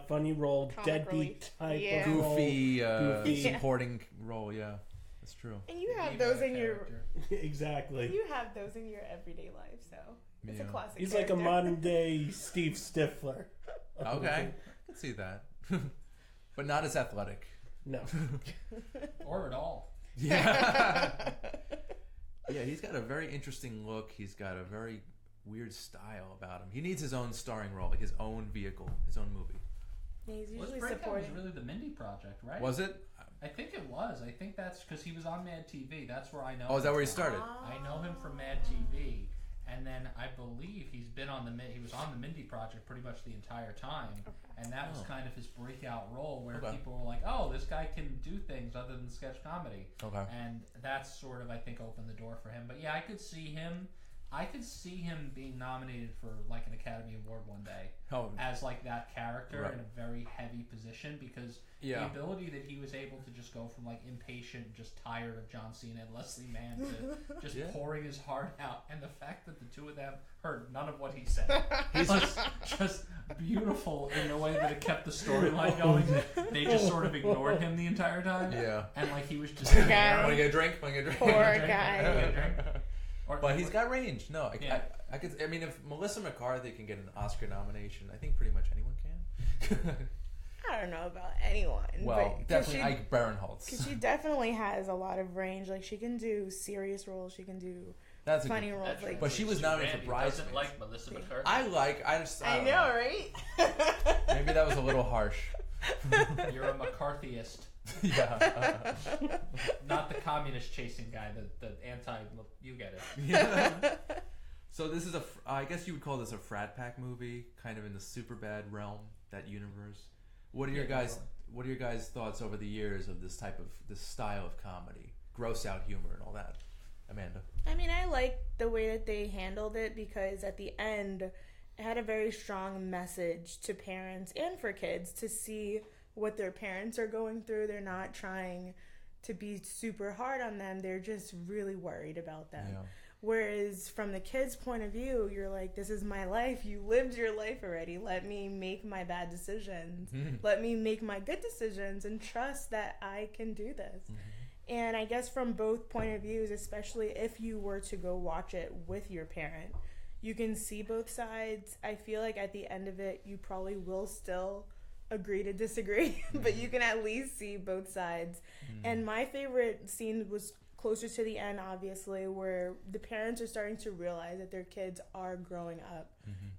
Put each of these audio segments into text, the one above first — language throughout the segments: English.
funny role, Comic deadbeat type of goofy, goofy. supporting role. Yeah, that's true. And you have those in your Exactly. you have those in your everyday life, so it's a classic. He's character. like a modern day Steve Stifler. Okay, I can see that, but not as athletic. No. Or at all. Yeah. Yeah, he's got a very interesting look. He's got a very weird style about him. He needs his own starring role, like his own vehicle, his own movie. Yeah, he's Well, usually his breakout supporting. was really the Mindy Project, right? Was it? I think it was. I think that's because he was on Mad TV. That's where I know. Oh, is that where he from. started? I know him from Mad TV, and then I believe he was on the Mindy Project pretty much the entire time, and that was kind of his breakout role where people were like, "Oh, this guy can do things other than sketch comedy," and that's sort of I think opened the door for him. But yeah, I could see him being nominated for like an Academy Award one day as like that character in a very heavy position because the ability that he was able to just go from like impatient, just tired of John Cena and Leslie Mann to just pouring his heart out, and the fact that the two of them heard none of what he said, he's just beautiful in the way that it kept the storyline going. They just sort of ignored him the entire time. Yeah, and like he was just want to get a drink? Poor guy. But he's got range. No, I could. I mean, if Melissa McCarthy can get an Oscar nomination, I think pretty much anyone can. I don't know about anyone. Well, definitely Ike Barinholtz. Because she definitely has a lot of range. Like she can do serious roles. She can do funny roles. Like, but she was nominated for Bridesmaids. Doesn't like Melissa McCarthy. I know, right? Maybe that was a little harsh. You're a McCarthyist. Yeah. Not the communist chasing guy, the anti, you get it. Yeah. So this is I guess you would call this a frat pack movie, kind of in the Superbad realm, that universe. What are your guys' thoughts over the years of this style of comedy? Gross out humor and all that. Amanda? I mean, I like the way that they handled it because at the end, it had a very strong message to parents and for kids to see what their parents are going through. They're not trying to be super hard on them. They're just really worried about them. Yeah. Whereas from the kid's point of view, you're like, this is my life. You lived your life already. Let me make my bad decisions. Let me make my good decisions and trust that I can do this. And I guess from both point of views, especially if you were to go watch it with your parent, you can see both sides. I feel like at the end of it, you probably will still agree to disagree, but you can at least see both sides. And my favorite scene was closer to the end, obviously, where the parents are starting to realize that their kids are growing up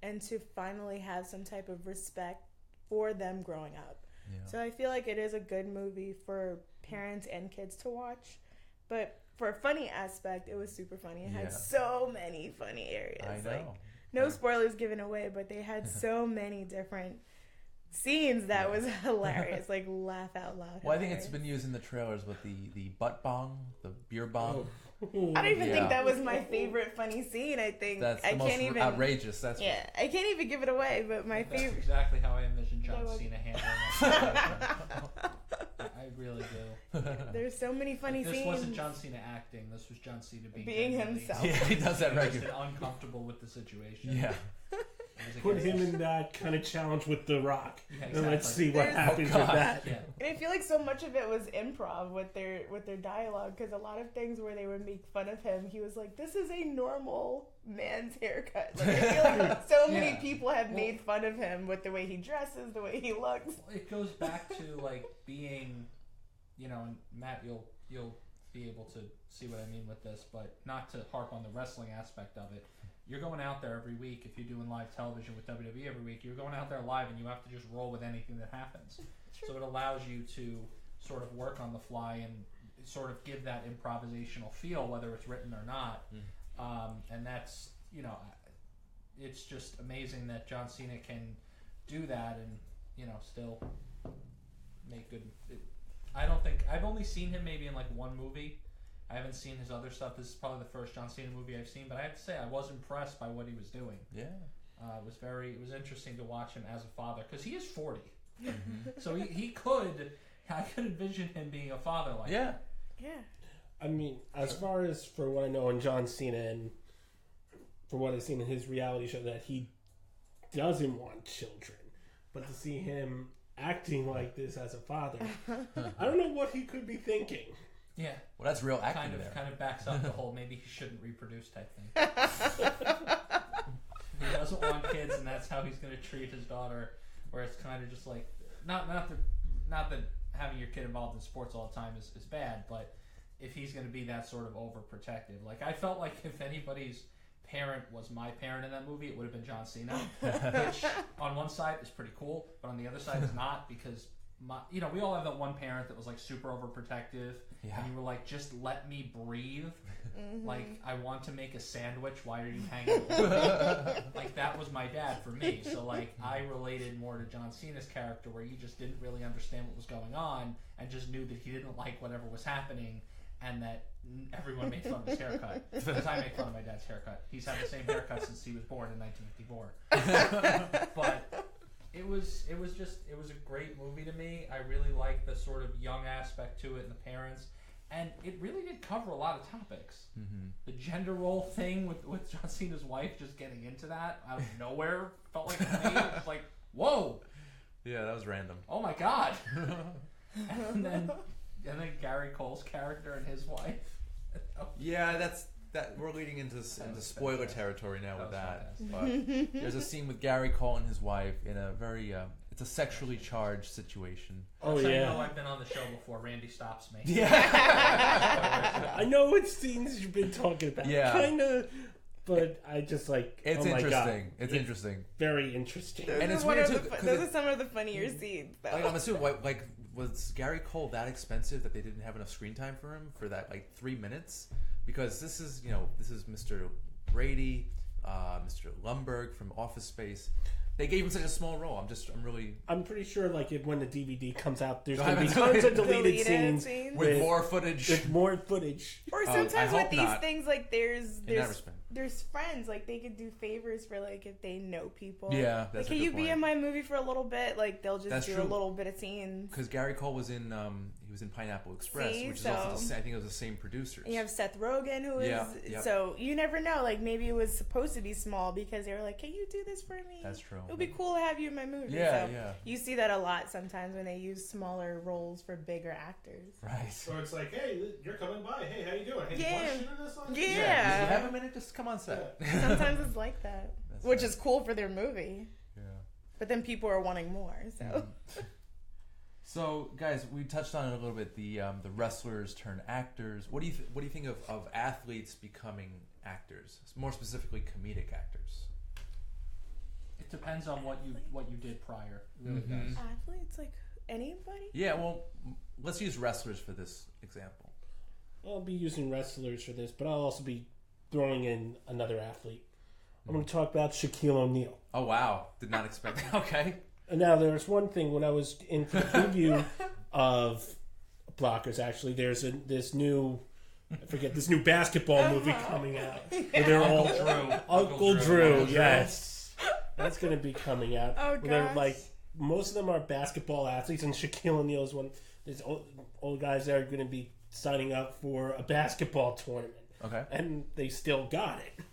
and to finally have some type of respect for them growing up. So I feel like it is a good movie for parents and kids to watch. But for a funny aspect, it was super funny. It had so many funny areas. I know. Like, no spoilers given away, but they had so many different scenes that was hilarious. Like, laugh out loud. Well, I think it's been used in the trailers with the butt bong, the beer bong. I don't even think that was my favorite funny scene. I think that's the most outrageous. That's I can't even give it away. But my favorite. That's exactly how I envision John Cena handling it. I really do. There's so many funny scenes. This wasn't John Cena acting. This was John Cena being himself. Yeah, he does that regularly. Uncomfortable with the situation. Yeah. Put him in that kind of challenge with The Rock, and let's see what happens with that. Yeah. And I feel like so much of it was improv with their dialogue, because a lot of things where they would make fun of him, he was like, "This is a normal man's haircut." Like, I feel like so many people have made fun of him with the way he dresses, the way he looks. It goes back to like being, and Matt, you'll be able to see what I mean with this, but not to harp on the wrestling aspect of it. You're going out there every week. If you're doing live television with WWE every week, you're going out there live and you have to just roll with anything that happens. So it allows you to sort of work on the fly and sort of give that improvisational feel, whether it's written or not. And that's, it's just amazing that John Cena can do that and, still make good. I've only seen him maybe in like one movie. I haven't seen his other stuff. This is probably the first John Cena movie I've seen, but I have to say I was impressed by what he was doing. Yeah, it was interesting to watch him as a father, because he is 40. So he could. I could envision him being a father like that. Yeah. I mean, as far as for what I know on John Cena and for what I've seen in his reality show, that he doesn't want children, but to see him acting like this as a father, I don't know what he could be thinking. Yeah. Well, that's real acting Kind of backs up the whole maybe he shouldn't reproduce type thing. He doesn't want kids, and that's how he's going to treat his daughter. Where it's kind of just like not that having your kid involved in sports all the time is bad, but if he's going to be that sort of overprotective, like I felt like if anybody's parent was my parent in that movie, it would have been John Cena, which on one side is pretty cool, but on the other side is not, because we all have that one parent that was like super overprotective, and you were like, just let me breathe. Like, I want to make a sandwich. Why are you hanging over me? Like, that was my dad for me. So, like, I related more to John Cena's character, where you just didn't really understand what was going on and just knew that he didn't like whatever was happening, and that everyone made fun of his haircut. Because I make fun of my dad's haircut. He's had the same haircut since he was born in 1954. But it was a great movie to me. I really liked the sort of young aspect to it and the parents. And it really did cover a lot of topics. Mm-hmm. The gender role thing with John Cena's wife just getting into that out of nowhere felt like to me. It was like, whoa. Yeah, that was random. Oh my God. and then Gary Cole's character and his wife. Yeah, that we're leading into spoiler territory now with that. But there's a scene with Gary Cole and his wife in a very it's a sexually charged situation. Oh yeah. I know I've been on the show before. Randy stops me. Yeah. I know what scenes you've been talking about. Yeah. Kind of. But I just like. It's oh interesting. My God. It's interesting. Very interesting. And it's weird too. Those are some of the funnier scenes. Though. Like, I'm assuming, was Gary Cole that expensive that they didn't have enough screen time for him for that 3 minutes? Because this is Mr. Brady, Mr. Lumbergh from Office Space. They gave him such a small role. I'm pretty sure when the DVD comes out, there's going to be tons of deleted scenes with more footage. With more footage. Or sometimes with these things, like there's friends, like they could do favors for if they know people. Yeah, that's can you be in my movie for a little bit? Like they'll just do a little bit of scenes. Because Gary Cole was in Pineapple Express, which is also I think it was the same producers. And you have Seth Rogen, who is so you never know. Like maybe it was supposed to be small because they were like, "Can you do this for me?" That's true. It would be cool to have you in my movie. Yeah, so you see that a lot sometimes when they use smaller roles for bigger actors. Right. So it's like, hey, you're coming by. Hey, how you doing? Hey, yeah. you want to shoot in this one? Yeah. You have a minute? Just come on set. Yeah. Sometimes it's like that, which is cool for their movie. Yeah. But then people are wanting more. So. So, guys, we touched on it a little bit. The wrestlers turn actors. What do you think of athletes becoming actors? More specifically, comedic actors. It depends on what you did prior. It really does. Athletes, like anybody? Yeah. Well, let's use wrestlers for this example. I'll be using wrestlers for this, but I'll also be throwing in another athlete. I'm going to talk about Shaquille O'Neal. Oh wow! Did not expect that. Okay. Now, there's one thing when I was in the preview of Blockers, actually, there's this new basketball movie coming out. Where they're all Uncle Drew, yes. That's going to be coming out. Oh, gosh. They're most of them are basketball athletes, and Shaquille O'Neal is one. There's old guys that are going to be signing up for a basketball tournament. Okay. And they still got it.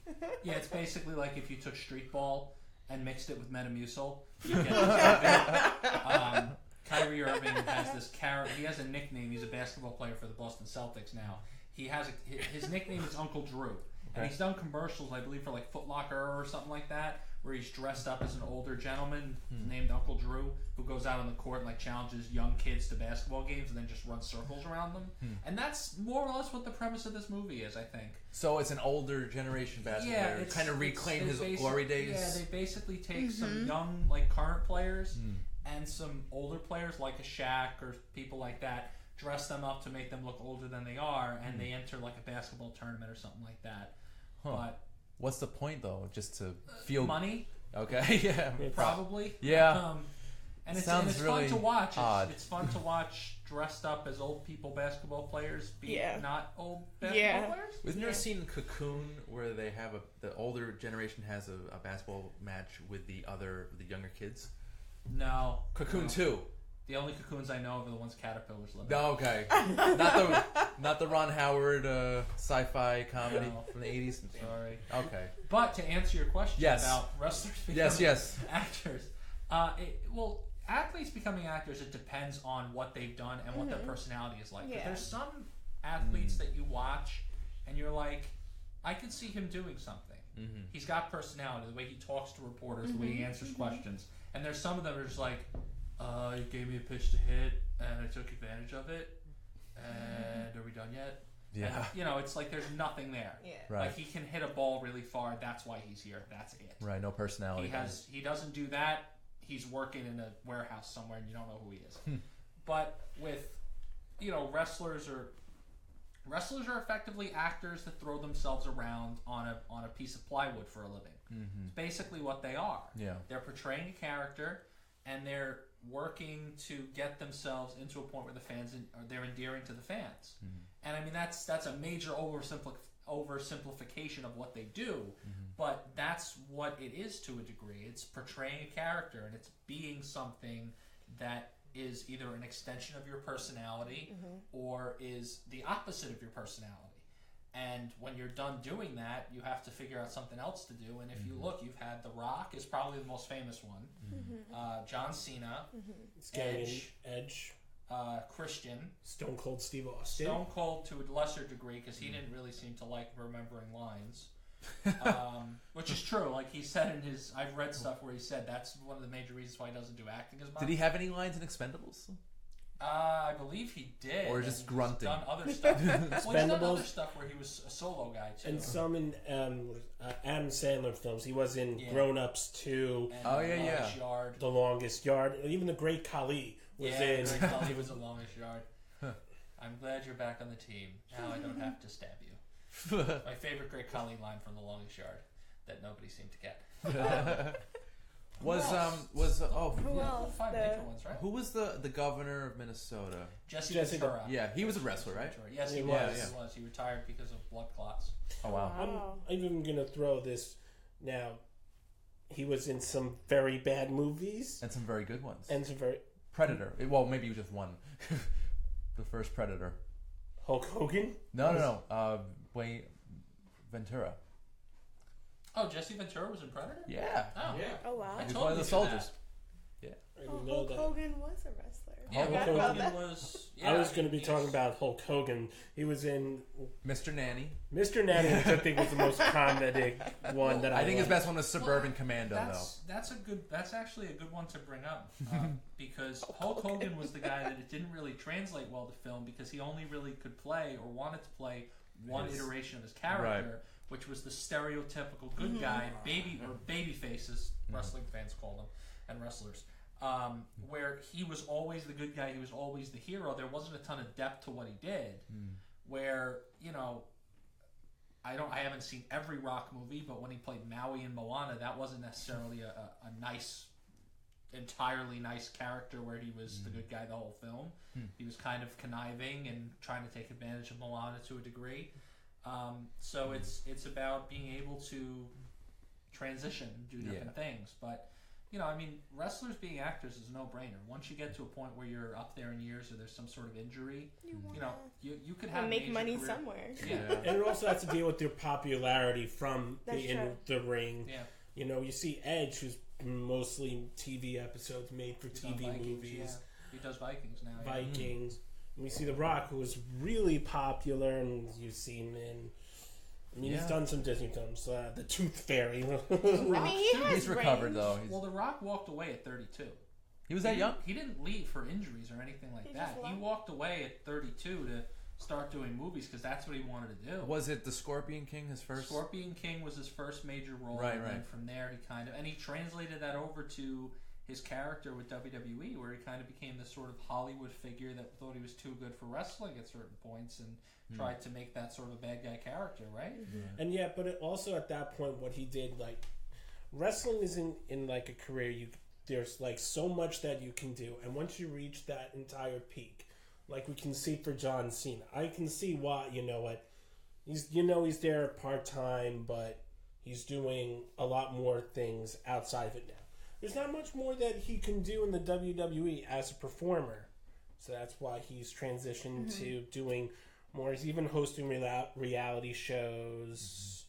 Yeah, it's basically like if you took street ball and mixed it with Metamucil. You get Kyrie Irving has this character. He has a nickname. He's a basketball player for the Boston Celtics now. His nickname is Uncle Drew. And he's done commercials, I believe, for Foot Locker or something like that, where he's dressed up as an older gentleman named Uncle Drew, who goes out on the court and challenges young kids to basketball games and then just runs circles around them. And that's more or less what the premise of this movie is, I think. So it's an older generation basketball player, kind of reclaim his glory days. Yeah, they basically take some young, current players and some older players like a Shaq or people like that, dress them up to make them look older than they are, and they enter a basketball tournament or something like that. Huh. But what's the point though? Just to feel money? Okay, yeah, probably. Yeah, and it's really fun to watch. Odd. It's fun to watch dressed up as old people basketball players be not old basketball players. Wasn't there a scene in Cocoon where they have the older generation has a basketball match with the younger kids? No, Cocoon 2. The only cocoons I know of are the ones caterpillars live in. Oh, okay. not the Ron Howard sci-fi comedy from the 80s. Sorry. Okay. But to answer your question about wrestlers becoming actors, Well, athletes becoming actors, it depends on what they've done and what their personality is like. Yeah. But there's some athletes that you watch and you're like, I could see him doing something. He's got personality, the way he talks to reporters, the way he answers questions. And there's some of them that are just like, he gave me a pitch to hit and I took advantage of it. And are we done yet? Yeah. And, it's like there's nothing there. Yeah. Right. Like he can hit a ball really far. That's why he's here. That's it. Right. No personality. He doesn't do that. He's working in a warehouse somewhere and you don't know who he is. But with, wrestlers are effectively actors that throw themselves around on a piece of plywood for a living. It's basically what they are. Yeah. They're portraying a character and they're working to get themselves into a point where the fans they're endearing to the fans. And I mean that's a major oversimplification of what they do, but that's what it is to a degree. It's portraying a character and it's being something that is either an extension of your personality or is the opposite of your personality. And when you're done doing that, you have to figure out something else to do. And if you look, you've had The Rock is probably the most famous one. John Cena, Edge, Christian, Stone Cold Steve Austin. Stone Cold to a lesser degree because he didn't really seem to like remembering lines. Which is true. Like he said I've read stuff where he said that's one of the major reasons why he doesn't do acting as much. Did he have any lines in Expendables? I believe he did. Or just grunting. He's done other stuff. He's done other stuff where he was a solo guy too. And some in Adam Sandler films. He was in Grown Ups 2. And Yard. The Longest Yard. Even The Great Khali was in. Great Khali was The Longest Yard. I'm glad you're back on the team. Now I don't have to stab you. My favorite Great Khali line from The Longest Yard that nobody seemed to get. Who else? Five major ones, right? Who was the governor of Minnesota? Jesse Ventura. Yeah, he was a wrestler, right? Yes, he was. He was. He retired because of blood clots. Oh wow. I'm even gonna throw this now. He was in some very bad movies And some very good ones. and some very Predator. Well, maybe just one. The first Predator. Hulk Hogan. No. Wayne Ventura. Oh, Jesse Ventura was in Predator? Yeah. Oh, Oh wow. I He's totally one of the knew soldiers. I didn't know Hulk that. Hogan was a wrestler. Yeah, Hulk Hulk Hogan Hogan was... I was going to be talking about Hulk Hogan. He was in Mr. Nanny. Mr. Nanny, which I think was the most comedic one that I think his liked. best one was Suburban Commando, That's actually a good one to bring up because Hulk Hogan was the guy that it didn't really translate well to film because he only really could play or wanted to play one iteration of his character, which was the stereotypical good guy, baby faces, wrestling fans call them, and wrestlers. Where he was always the good guy, he was always the hero. There wasn't a ton of depth to what he did. Where I haven't seen every Rock movie, but when he played Maui in Moana, that wasn't necessarily a entirely nice character where he was the good guy the whole film. He was kind of conniving and trying to take advantage of Moana to a degree. So it's about being able to transition, do different things, but. Wrestlers being actors is a no-brainer. Once you get to a point where you're up there in years or there's some sort of injury, you could have make money career. somewhere. Yeah. And it also has to deal with their popularity from the ring. Yeah. You see Edge, who's mostly TV episodes made for TV movies. Yeah. He does Vikings now. Vikings. And we see The Rock, who was really popular, and you see him in... he's done some Disney films. The Tooth Fairy. He's recovered, though. Well, The Rock walked away at 32. He was that young? He didn't leave for injuries or anything like that. He walked away at 32 to start doing movies because that's what he wanted to do. Was it The Scorpion King, his first? Scorpion King was his first major role. Right. And from there, he translated that over to his character with WWE, where he kind of became this sort of Hollywood figure that thought he was too good for wrestling at certain points and tried to make that sort of bad guy character, right? And but it also at that point, what he did, like, wrestling is in like a career, there's like so much that you can do, and once you reach that entire peak, like we can see for John Cena, I can see why, he's there part-time, but he's doing a lot more things outside of it now. There's not much more that he can do in the WWE as a performer. So that's why he's transitioned to doing more. He's even hosting reality shows,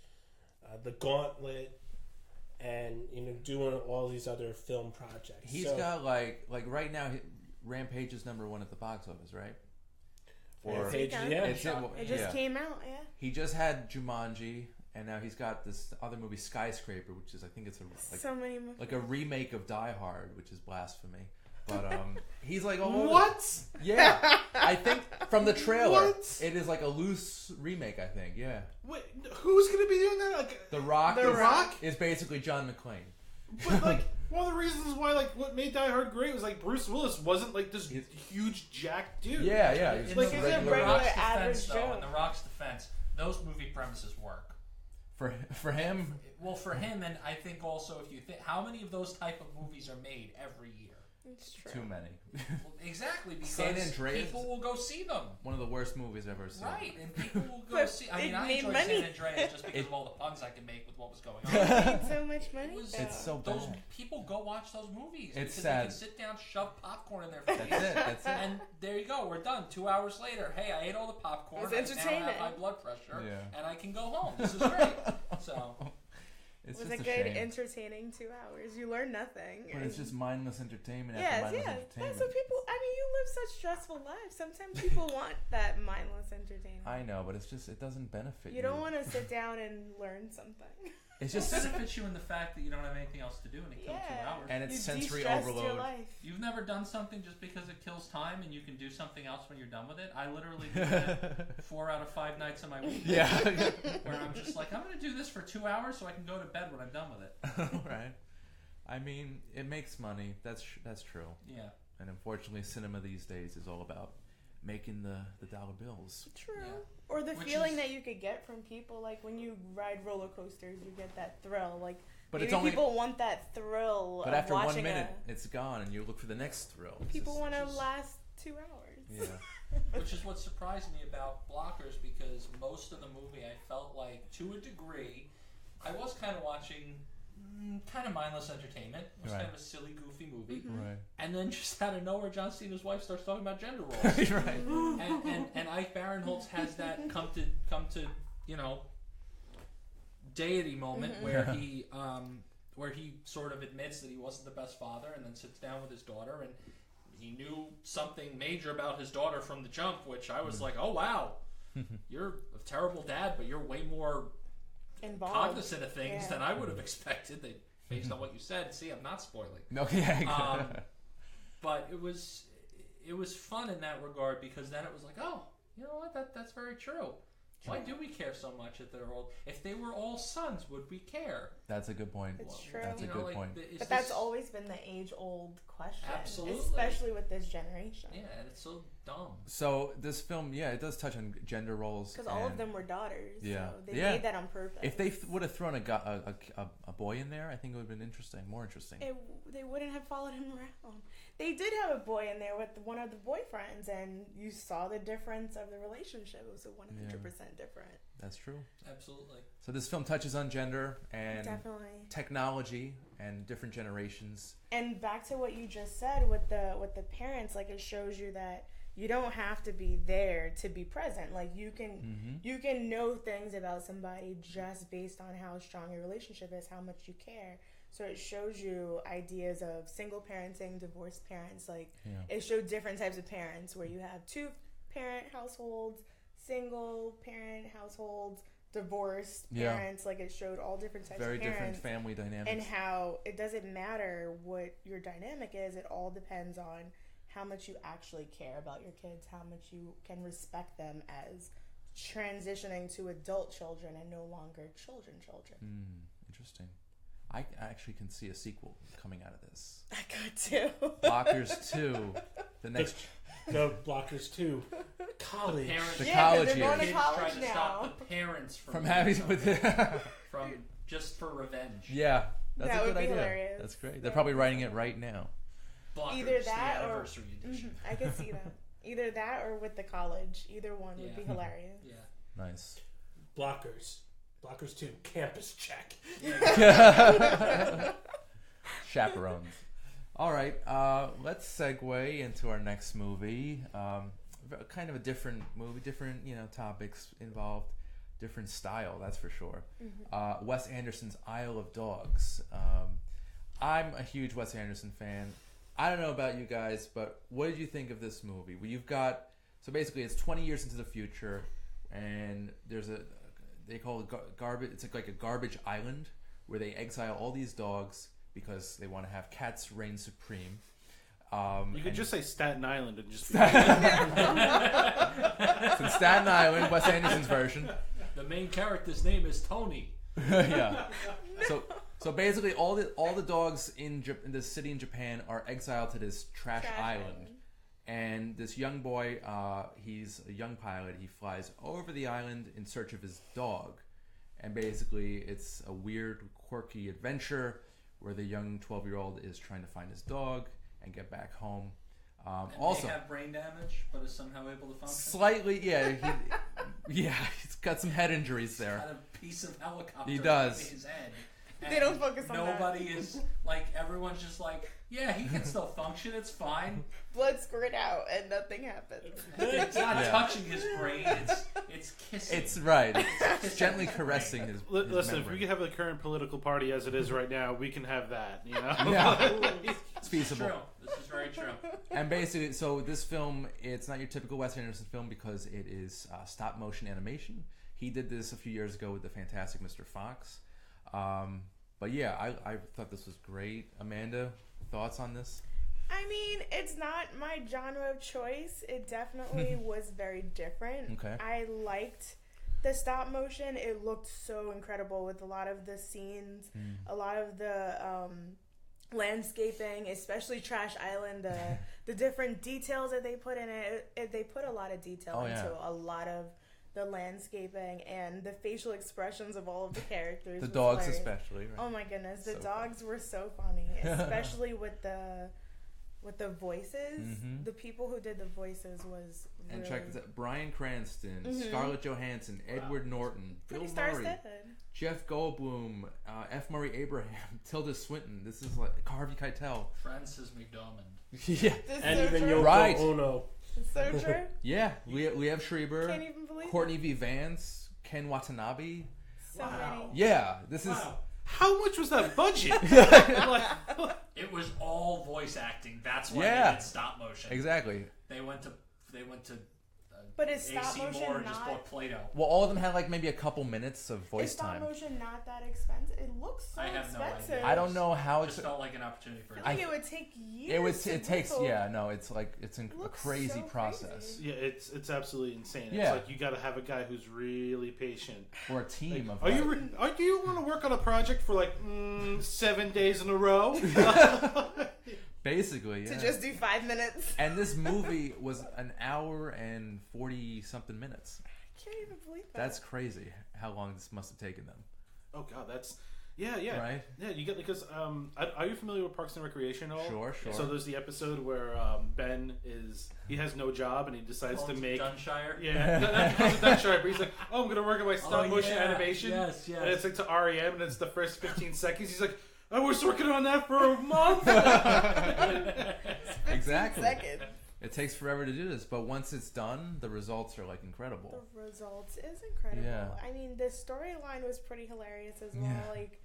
The Gauntlet. and doing all these other film projects. He's got like right now, Rampage is #1 at the box office, right? Rampage, it just came out. Yeah. He just had Jumanji, and now he's got this other movie, Skyscraper, which is, I think it's so many movies. like a remake of Die Hard, which is blasphemy. But he's like all over. What? Yeah, I think from the trailer, it is like a loose remake. I think, yeah. Wait, who's gonna be doing that? Like The Rock. The Rock is basically John McClane. But like one of the reasons why what made Die Hard great was like Bruce Willis wasn't like this huge jack dude. Yeah. He's like regular regular Rock's average defense, Joe. though, in The Rock's defense, those movie premises work. For him. Well, for him, and I think also if you think how many of those type of movies are made every year. It's true. Too many. Well, exactly, because San Andreas, people will go see them. One of the worst movies I've ever seen. Right, and people will go But see. I it mean, I made enjoyed money. San Andreas just because of all the puns I could make with what was going on. It made so much money. It's so bad. Those people go watch those movies. It's because sad. They can sit down, shove popcorn in their face. That's it. And there you go. We're done. 2 hours later. Hey, I ate all the popcorn. It's I now entertaining. have high blood pressure, Yeah. and I can go home. This is great. So. It's It was just a good, shame. entertaining 2 hours. You learn nothing. But it's just mindless entertainment after Yes, mindless yeah. entertainment. That's what people. I mean, you live such stressful lives. Sometimes people want that mindless entertainment. I know, but it doesn't benefit you. You don't want to sit down and learn something. It's It just benefits you in the fact that you don't have anything else to do and it kills 2 hours. and it's You sensory de-stressed your overload. life. You've never done something just because it kills time and you can do something else when you're done with it. I literally do it 4 out of 5 nights of my week. Yeah. Where I'm just like, I'm going to do this for 2 hours so I can go to bed when I'm done with it. Right. I mean, it makes money. That's true. Yeah. And unfortunately, cinema these days is all about making the dollar bills. True. Yeah. Or the Which feeling is- that you could get from people, like when you ride roller coasters, you get that thrill. Like, But maybe it's only. people want that thrill. But of after 1 watching minute, it's gone, and you look for the next thrill. It's people just- want to just- last 2 hours. Yeah. Which is what surprised me about Blockers because most of the movie I felt like, to a degree, I was kind of watching kind of mindless entertainment. It was Right. kind of a silly, goofy movie. Right. And then just out of nowhere, John Cena's wife starts talking about gender roles. Right. and Ike Barinholtz has that come to deity moment where he sort of admits that he wasn't the best father and then sits down with his daughter and he knew something major about his daughter from the jump, which I was like, oh wow, you're a terrible dad, but you're way more Involved. cognizant of things Yeah. than I would have expected. Based on what you said, see, I'm not spoiling. No. Yeah. But it was fun in that regard because then it was like, oh, you know what? That's very true. Why do we care so much if they're all? If they were all sons, would we care? That's a good point. It's true. That's a good point. But that's always been the age-old question. Absolutely. Especially with this generation. Yeah, and it's so dumb. So this film, it does touch on gender roles. Because all of them were daughters. Yeah. So they Yeah. made that on purpose. If they would have thrown a boy in there, I think it would have been interesting, more interesting. They wouldn't have followed him around. They did have a boy in there with one of the boyfriends, and you saw the difference of the relationship. It was 100% different. That's true. Absolutely. So this film touches on gender and Definitely. technology and different generations. And back to what you just said with the parents, like it shows you that you don't have to be there to be present. Like you can know things about somebody just based on how strong your relationship is, how much you care. So it shows you ideas of single parenting, divorced parents. Like it showed different types of parents where you have 2-parent households, single parent households, divorced parents. Like it showed all different types Very of parents. different family dynamics. And how it doesn't matter what your dynamic is, it all depends on how much you actually care about your kids, how much you can respect them as transitioning to adult children and no longer children. Interesting. I actually can see a sequel coming out of this. I could too. Blockers 2. The next. No, Blockers 2. College. Parents, The Yeah, 'cause college they're going years. to kids college trying to stop now. the parents From having with from just for revenge. Yeah, that's That a would good be idea. hilarious. That's great. They're probably writing it right now. Blockers, Either that the or- anniversary edition. I could see that. Either that or with the college. Either one would be Yeah. hilarious. Yeah. Nice. Blockers. Blockers 2. Campus check. Chaperones. All right, let's segue into our next movie. Kind of a different movie, different topics involved. different style, that's for sure. Wes Anderson's Isle of Dogs. I'm a huge Wes Anderson fan. I don't know about you guys, but what did you think of this movie? Well, you've got, so basically it's 20 years into the future, and there's they call it garbage. It's like a garbage island where they exile all these dogs because they want to have cats reign supreme. You could just say Staten Island and just be It's in Staten Island, Wes Anderson's version. The main character's name is Tony. Yeah. So basically, all the dogs in the city in Japan are exiled to this trash island, and this young boy, he's a young pilot. He flies over the island in search of his dog, and basically, it's a weird, quirky adventure where the young 12-year-old is trying to find his dog and get back home. Also, they have brain damage, but is somehow able to function. Slightly, yeah. He's got some head injuries there. He's got a piece of helicopter He does. in his head. They don't focus on that. Nobody is like, everyone's just like, yeah, he can still function. It's fine. Blood squirt out and nothing happens. It's not touching his brain. It's kissing. It's right. It's gently caressing his Listen, if memory. we could have the current political party as it is right now, we can have that. You know? Yeah, it's It's feasible. true. This is very true. And basically, so this film, it's not your typical Wes Anderson film because it is stop motion animation. He did this a few years ago with the fantastic Mr. Fox. But yeah, I thought this was great. Amanda, thoughts on this? I mean, it's not my genre of choice. It definitely was very different. Okay. I liked the stop motion. It looked so incredible with a lot of the scenes, a lot of the landscaping, especially Trash Island, the different details that they put in it. They put a lot of detail into a lot of the landscaping and the facial expressions of all of the characters. The was dogs hilarious. especially. Right? Oh my goodness, the So dogs were so funny, especially with the voices. The people who did the voices was And really check this out. Bryan Cranston, Scarlett Johansson, Edward Norton, Bill pretty Murray, star-studded. Jeff Goldblum, F. Murray Abraham, Tilda Swinton. This is like Harvey Keitel. Frances McDormand. Yeah. This is And so even true. Yoko Right. Ono. It's so true. Yeah, Liev Schreiber, Can't even believe Courtney V. Vance, Ken Watanabe. it. So many. Yeah, this is... How much was that budget? It was all voice acting. That's why Yeah. they did stop motion. Exactly. They went to But is stop AC motion Moore and just not? bought Play-Doh. Well, all of them had like maybe a couple minutes of Is voice stop time. motion not that expensive? It looks so I have no expensive. idea. I don't know how It it's... just felt like an opportunity for. I think it would take years. It takes... build. Yeah, no, it's like... It's a Looks crazy so process. Yeah, it's absolutely insane. Yeah. It's like you got to have a guy who's really patient. Or a team of... Are you want to work on a project for like 7 days in a row? Basically, yeah. To just do 5 minutes. And this movie was an hour and 40-something minutes. I can't even believe that. That's crazy how long this must have taken them. Oh God, that's yeah. Right? Yeah, you get because are you familiar with Parks and Recreation at all? Sure. So there's the episode where Ben he has no job and he decides to make Dunshire. yeah. Not because of Dunshire, but he's like, oh, I'm gonna work on my stop motion yeah. animation. Yes. And it's like to REM, and it's the first 15 seconds. He's like, I was working on that for a month. Exactly. Second. It takes forever to do this, but once it's done, the results are like incredible. The results is incredible. Yeah. I mean, the storyline was pretty hilarious as well. Yeah. Like,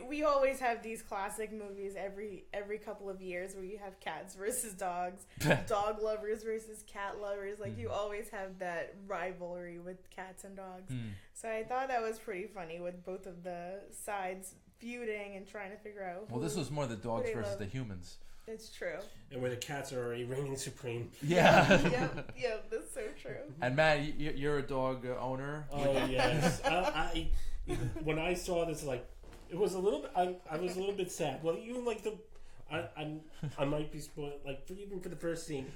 we always have these classic movies every couple of years where you have cats versus dogs, dog lovers versus cat lovers. Like, you always have that rivalry with cats and dogs. So I thought that was pretty funny with both of the sides feuding and trying to figure out. Well, this was more the dogs they versus love. the humans. It's true. And where the cats are already reigning supreme. Yeah. Yep, that's so true. And Matt, you're a dog owner. Oh yes. I when I saw this, like, it was a little bit. I was a little bit sad. Well, even like I might be spoiled. Like even for the first scene,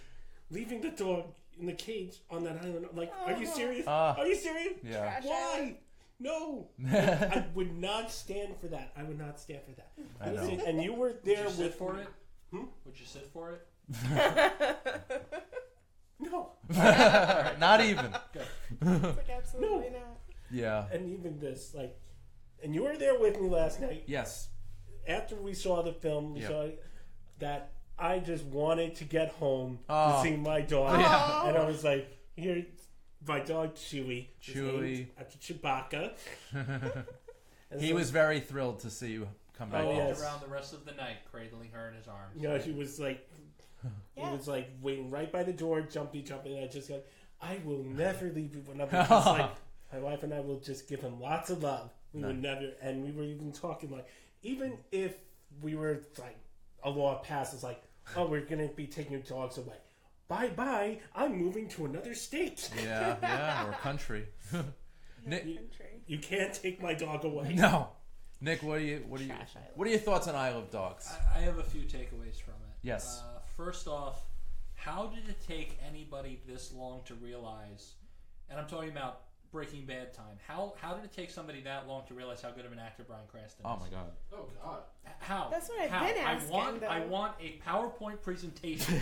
leaving the dog in the cage on that island. I'm like, are you serious? Are you serious? Yeah. Trash Why? island. No, I would not stand for that. I would not stand for that. I know. Listen, and you were there Would you sit with for me. it? Would you sit for it? No. Not even. It's like absolutely not. Yeah. And even this, like, and you were there with me last night. Yes. After we saw the film, we Yep. saw that I just wanted to get home Oh. to see my dog. Yeah. And I was like, here, my dog Chewy. Chewy. After Chewbacca. He was very thrilled to see you come back. Oh, Walked yes. around the rest of the night, cradling her in his arms. You know, he was like, Yeah. he was like waiting right by the door, jumping, and I just got, I will never leave you. When I was just like, my wife and I will just give him lots of love. We would never, and we were even talking like, even if we were like, a law passes like, oh, we're gonna be taking your dogs away. Bye bye. I'm moving to another state. Yeah, or country. Nick, You can't take my dog away. no. Nick, what are your thoughts on Isle of Dogs? I have a few takeaways from it. Yes. First off, how did it take anybody this long to realize, and I'm talking about Breaking Bad time, how did it take somebody that long to realize how good of an actor Bryan Cranston is? Oh my God. Oh God. How? That's what I've been asking, I though. want a PowerPoint presentation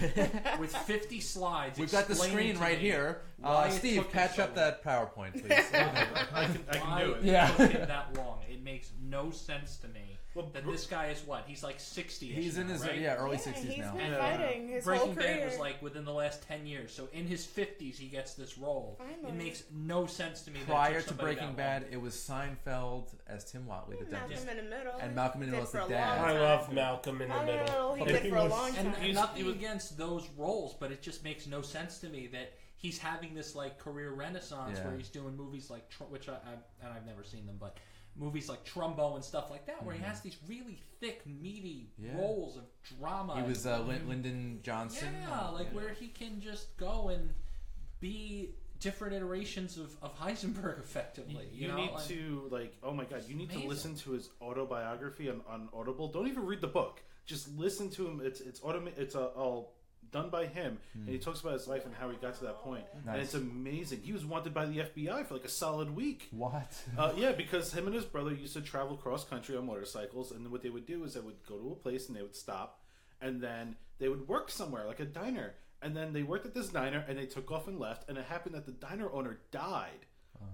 with 50 slides. We've got the explaining screen to right me here. why it Steve, took him patch so up long. that PowerPoint, please. I can do it. Yeah. Took him that long. It makes no sense to me Well, that this guy is what? He's like 60. He's in his right? early Yeah, 60s he's now. been fighting his Breaking whole Bad career. was like within the last 10 years. So in his 50s, he gets this role. Finally. It makes no sense to me. that it Prior took to somebody Breaking that Bad, long. it was Seinfeld as Tim Watley, the Malcolm dentist. in the Middle. And Malcolm in the Did Middle for was a the dad. long I time. love Malcolm in the Malcolm in the Middle. Middle, he But did he for a was- long time. And nothing against those roles, but it just makes no sense to me that he's having this like career renaissance Yeah. where he's doing movies like which I've never seen them, but movies like Trumbo and stuff like that, where he has these really thick, meaty Yeah. roles of drama. He was Lyndon Johnson. yeah, like where he can just go and be different iterations of Heisenberg effectively. You know? need Like, to like. Oh my God! You need to Amazing. listen to his autobiography on Audible. Don't even read the book. Just listen to him. It's all done by him, and he talks about his life and how he got to that point. And Nice. it's amazing. He was wanted by the FBI for like a solid week. What? Yeah, because him and his brother used to travel cross country on motorcycles, and what they would do is they would go to a place and they would stop, and then they would work somewhere like a diner, and then they worked at this diner and they took off and left, and it happened that the diner owner died,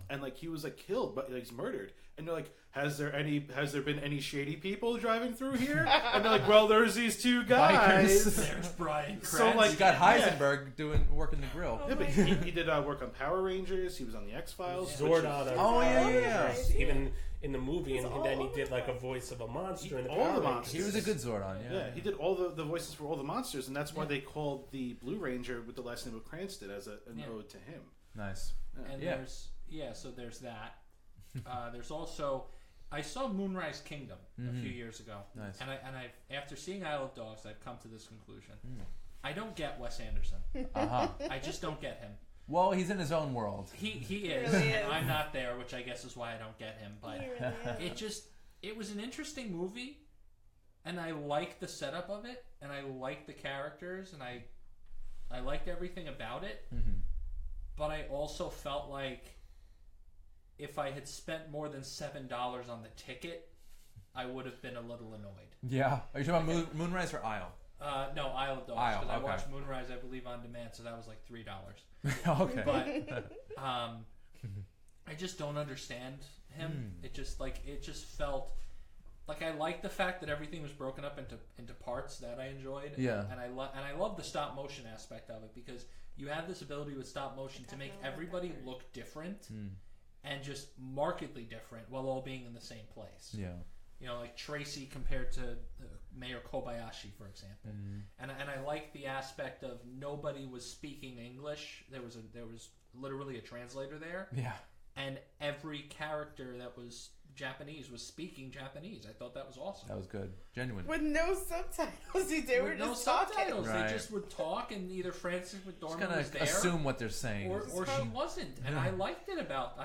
and like he was like killed, but like, he's murdered, and they're like, has there been any shady people driving through here? And they're like, well, there's these two guys. Bikers. there's Brian So, Cranston. like, You got Heisenberg working the grill. Yeah, but he did work on Power Rangers. He was on the X Files. Zordon. Oh, yeah. Even in the movie, and all then he over did the like a place. voice of a monster in the All Power the Rangers. monsters. He was a good Zordon, yeah. Yeah, he did all the voices for all the monsters, and that's why they called the Blue Ranger with the last name of Cranston as an ode to him. Nice. And Yeah. so there's that. There's also, I saw Moonrise Kingdom a few years ago. Nice. And I after seeing Isle of Dogs, I've come to this conclusion. I don't get Wes Anderson. Uh-huh. I just don't get him. Well, he's in his own world. He is, really and is. I'm not there, which I guess is why I don't get him. But He really is. it was an interesting movie, and I liked the setup of it, and I liked the characters, and I liked everything about it. But I also felt like if I had spent more than $7 on the ticket, I would have been a little annoyed. Yeah. Are you talking about Moonrise or Isle? No, Isle of Dogs, Isle, because I okay. watched Moonrise, I believe, on demand, so that was like $3. Okay. But I just don't understand him. It just felt like I liked the fact that everything was broken up into parts that I enjoyed. Yeah. And I love the stop motion aspect of it, because you have this ability with stop motion to make everybody look different and just markedly different while all being in the same place. Yeah. You know, like Tracy compared to Mayor Kobayashi, for example. And I like the aspect of nobody was speaking English. There was literally a translator there, Yeah. and every character that was Japanese was speaking Japanese. I thought that was awesome. That was good. Genuine. With no subtitles, they were With no just talking. subtitles, Right. they just would talk, and either Frances Just McDormand gonna was there, assume what they're saying. or she wasn't. And I liked that about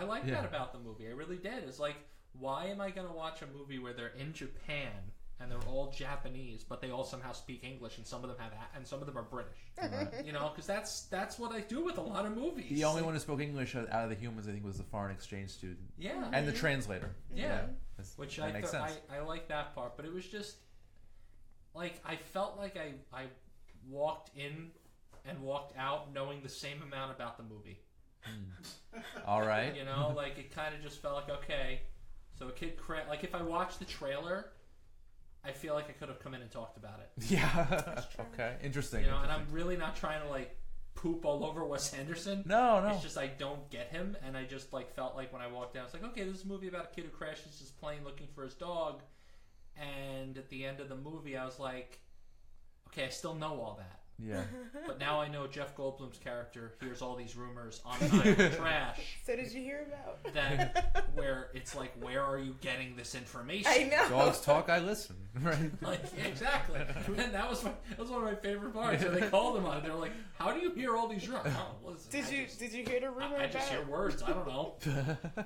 the movie. I really did. It's like, why am I going to watch a movie where they're in Japan and they're all Japanese, but they all somehow speak English, and some of them and some of them are British? Right. You know, because that's what I do with a lot of movies. The only one who spoke English out of the humans, I think, was the foreign exchange student. Yeah. And the translator. Yeah. That's- Which that makes sense. I like that part, but it was just like I felt like I walked in and walked out knowing the same amount about the movie. All right. You know, like it kind of just felt like, okay, so a kid like if I watched the trailer, I feel like I could have come in and talked about it. Yeah. Okay. Interesting. You know, and I'm really not trying to like poop all over Wes Anderson. No. It's just I don't get him, and I just like felt like when I walked down, it's like, okay, this is a movie about a kid who crashes his plane looking for his dog, and at the end of the movie, I was like, okay, I still know all that. Yeah. But now I know Jeff Goldblum's character hears all these rumors on an island of trash. So did you hear about? That where it's like, where are you getting this information? I know. Dogs talk, I listen. Right. Like, exactly. And that was one of my favorite parts. When they called him on it, they were like, "How do you hear all these rumors?" Did you hear the rumor? I just hear words. I don't know.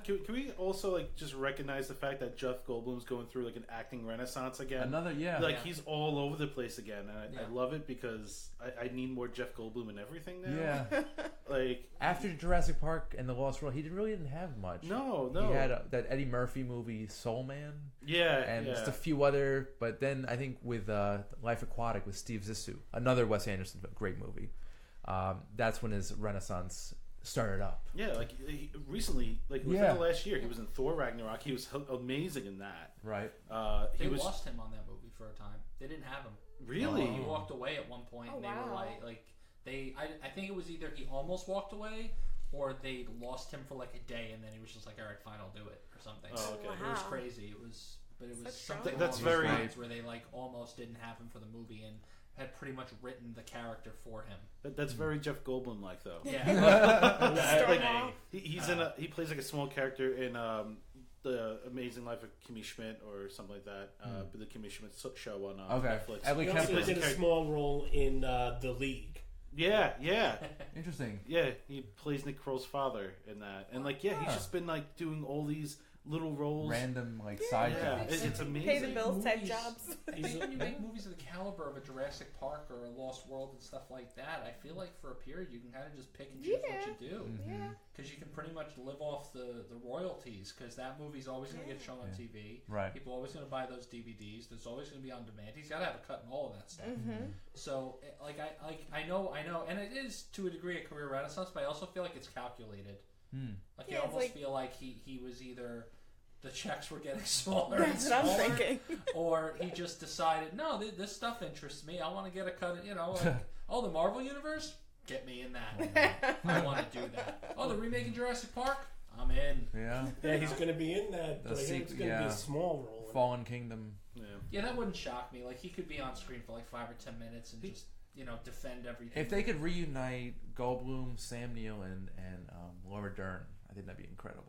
Can we also like just recognize the fact that Jeff Goldblum's going through like an acting renaissance again? He's all over the place again, and I love it because I need more Jeff Goldblum in everything now. Yeah. Like after Jurassic Park and The Lost World, he didn't have much. No. He had that Eddie Murphy movie, Soul Man. Yeah. And just a few other. But then I think with Life Aquatic with Steve Zissou, another Wes Anderson great movie. That's when his renaissance started up. Yeah, like recently, like within the last year, he was in Thor Ragnarok. He was amazing in that. Right. They lost him on that movie for a time. They didn't have him. Really? He walked away at one point, and they were like I think it was either he almost walked away, or they lost him for like a day, and then he was just like, all right, fine, I'll do it, or something. Oh, okay. It was crazy. It was something that's along those very lines where they like almost didn't have him for the movie and had pretty much written the character for him. That's very Jeff Goldblum like though. Yeah. He plays like a small character in The Amazing Life of Kimmy Schmidt or something like that. The Kimmy Schmidt show on Netflix. He also did a small role in The League. Yeah. Interesting. Yeah, he plays Nick Kroll's father in that, and he's just been like doing all these little roles, random like side jobs. It's amazing. Pay the bills type jobs. I think when you make movies of the caliber of a Jurassic Park or a Lost World and stuff like that, I feel like for a period you can kind of just pick and choose what you do. Yeah. Because you can pretty much live off the royalties, because that movie's always going to get shown on TV. Right. People are always going to buy those DVDs. There's always going to be on demand. He's got to have a cut and all of that stuff. So, I know, and it is to a degree a career renaissance, but I also feel like it's calculated. Like, I almost feel like he was either the checks were getting smaller and smaller, what I'm thinking. or he just decided, no, this stuff interests me. I want to get a cut. Like, the Marvel Universe, get me in that. I want to do that. Oh, the remaking Jurassic Park, I'm in. Yeah, he's going to be in that. But it's going to be a small role. Fallen Kingdom. Yeah, that wouldn't shock me. Like, he could be on screen for like 5 or 10 minutes and just defend everything. If they could reunite Goldblum, Sam Neill, and Laura Dern, I think that'd be incredible.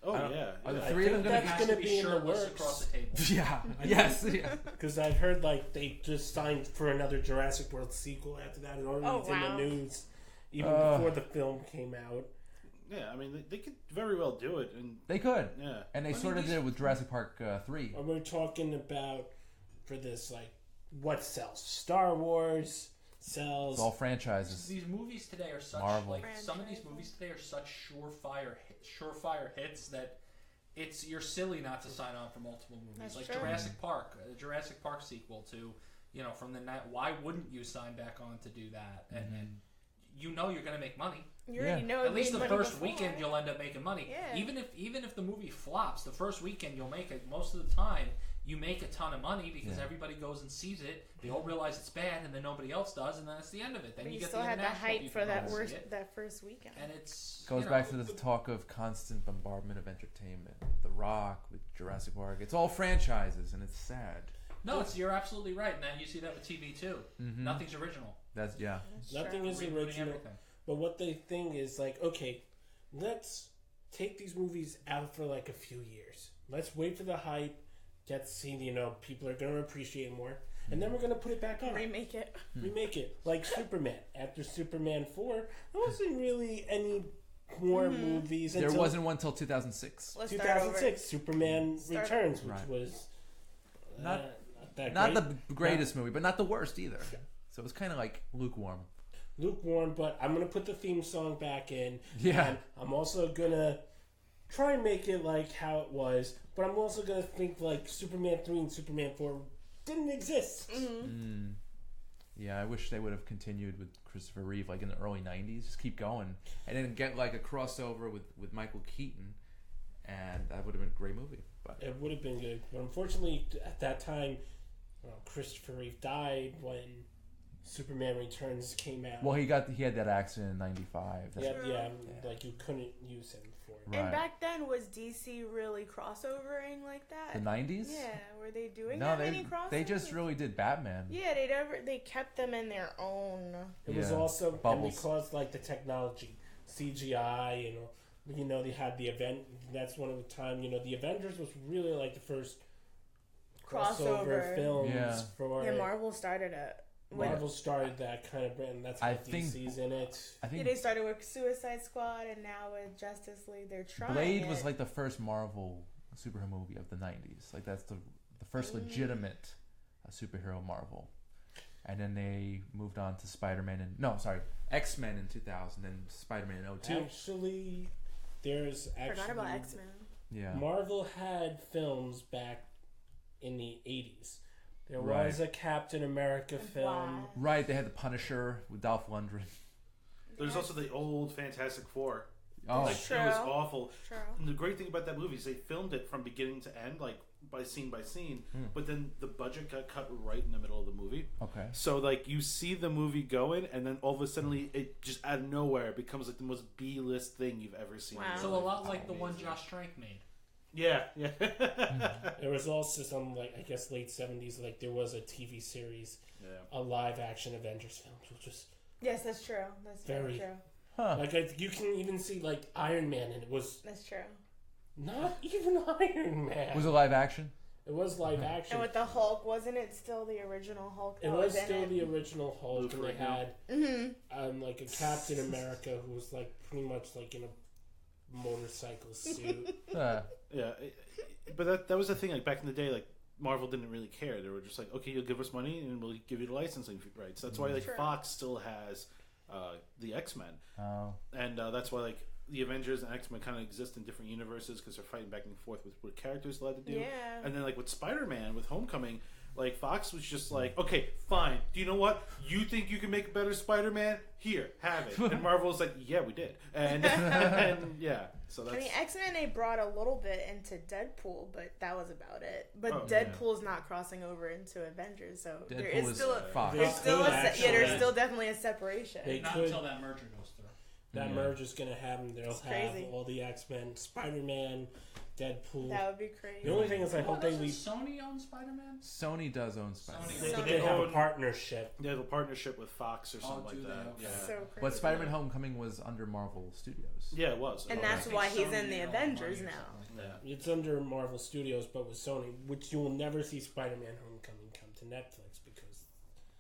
Oh yeah. Are the three of them going to be in the works across the table? Yeah. Yes. Because I've heard like they just signed for another Jurassic World sequel after that. It already was in the news even before the film came out. Yeah, I mean they could very well do it, and they could. Yeah, and they sort of did it with Jurassic Park 3. We're talking about for this like what sells? Star Wars sells. It's all franchises. These movies today are such Marvel. Some of these movies today are such surefire hits that you're silly not to sign on for multiple movies. That's like true. Jurassic Park, the Jurassic Park sequel to from the night. Why wouldn't you sign back on to do that? And you're going to make money. You already know. At least the first weekend you'll end up making money. Yeah. Even if the movie flops, the first weekend you'll make it. Most of the time, you make a ton of money because everybody goes and sees it. They all realize it's bad, and then nobody else does, and then it's the end of it. Then but you get still the had the international hype people for going to see it. that first weekend. And it's goes back to the talk of constant bombardment of entertainment. With The Rock, with Jurassic Park, it's all franchises, and it's sad. No, you're absolutely right, and now you see that with TV too. Nothing's original. That's Nothing is original. But what they think is like, okay, let's take these movies out for like a few years. Let's wait for the hype. Get seen, people are going to appreciate it more. And then we're going to put it back on. Remake it. Remake it. Like Superman. After Superman 4, there wasn't really any more movies. There wasn't one until 2006. 2006, Superman Returns, which was not the greatest movie, but not the worst either. So it was kind of like lukewarm. But I'm going to put the theme song back in. Yeah. And I'm also going to try and make it like how it was, but I'm also going to think like Superman 3 and Superman 4 didn't exist. Yeah, I wish they would have continued with Christopher Reeve like in the early 90s. Just keep going. And then get like a crossover with Michael Keaton, and that would have been a great movie. But it would have been good. But unfortunately, at that time, Christopher Reeve died when Superman Returns came out. Well, he had that accident in '95. Yeah, like you couldn't use him for it. Right. And back then, was DC really crossovering like that? The '90s? Yeah, were they doing No, that many crossovers? they just really did Batman. Yeah, they kept them in their own. It was Yeah. also Bubbles. and because like the technology, CGI, they had the event. That's one of the time. The Avengers was really like the first crossover films for. Yeah, Marvel started it. Marvel started that kind of brand. That's why DC's in it. I think they started with Suicide Squad, and now with Justice League, they're trying. Blade was like the first Marvel superhero movie of the '90s. Like that's the first legitimate superhero Marvel. And then they moved on to X-Men in 2000, and Spider-Man in 2002. Actually, forgot about X-Men. Yeah. Marvel had films back in the 80s. There was a Captain America film. Wow. Right, they had the Punisher with Dolph Lundgren. There's also the old Fantastic Four. Oh, Like, True. it was awful. True. And the great thing about that movie is they filmed it from beginning to end, like by scene, but then the budget got cut right in the middle of the movie. okay. So like you see the movie going, and then all of a sudden it just out of nowhere becomes like the most B-list thing you've ever seen. Wow. in your So a life. lot like the one Josh Trank made. Yeah. There was also some, like, I guess late 70s, like there was a TV series, Yeah. a live action Avengers film, which was Yes, that's true. That's very true. Huh. like you can even see like Iron Man, and it was That's true. not even Iron Man. Was it live action? It was live action. And with the Hulk, wasn't it still the original Hulk? It that was in still it? the original Hulk, and they had like a Captain America who was like pretty much like in a motorcycle suit. Yeah, but that was the thing. Like back in the day, like Marvel didn't really care. They were just like, okay, you'll give us money and we'll give you the licensing rights. That's why like Sure. Fox still has the X-Men, Oh. and that's why like the Avengers and X-Men kind of exist in different universes because they're fighting back and forth with what characters allowed to do. Yeah. And then like with Spider-Man with Homecoming, like Fox was just like, okay, fine. Do you know what? You think you can make a better Spider-Man? Here, have it. And Marvel was like, yeah, we did. And yeah, so that's. I mean, X-Men, they brought a little bit into Deadpool, but that was about it. But Oh, Deadpool's not crossing over into Avengers, so there Deadpool is still Fox. They there's still could there's actually- still definitely a separation. They Not could- until that merger goes through. That Yeah. merge is gonna happen. They'll It's have crazy. all the X-Men, Spider-Man, Deadpool. That would be crazy. The only thing is, I hope they doesn't leave. Sony own Spider-Man? Sony does own Spider-Man. Sony. They have a own- partnership. They have a partnership with Fox or something do like they? that. Okay. Yeah. So crazy. But Spider-Man Homecoming was under Marvel Studios. Yeah, it was. And Oh, that's I why think he's Sony in the made all the Avengers money or now. something like that. It's under Marvel Studios, but with Sony, which you will never see Spider-Man Homecoming come to Netflix because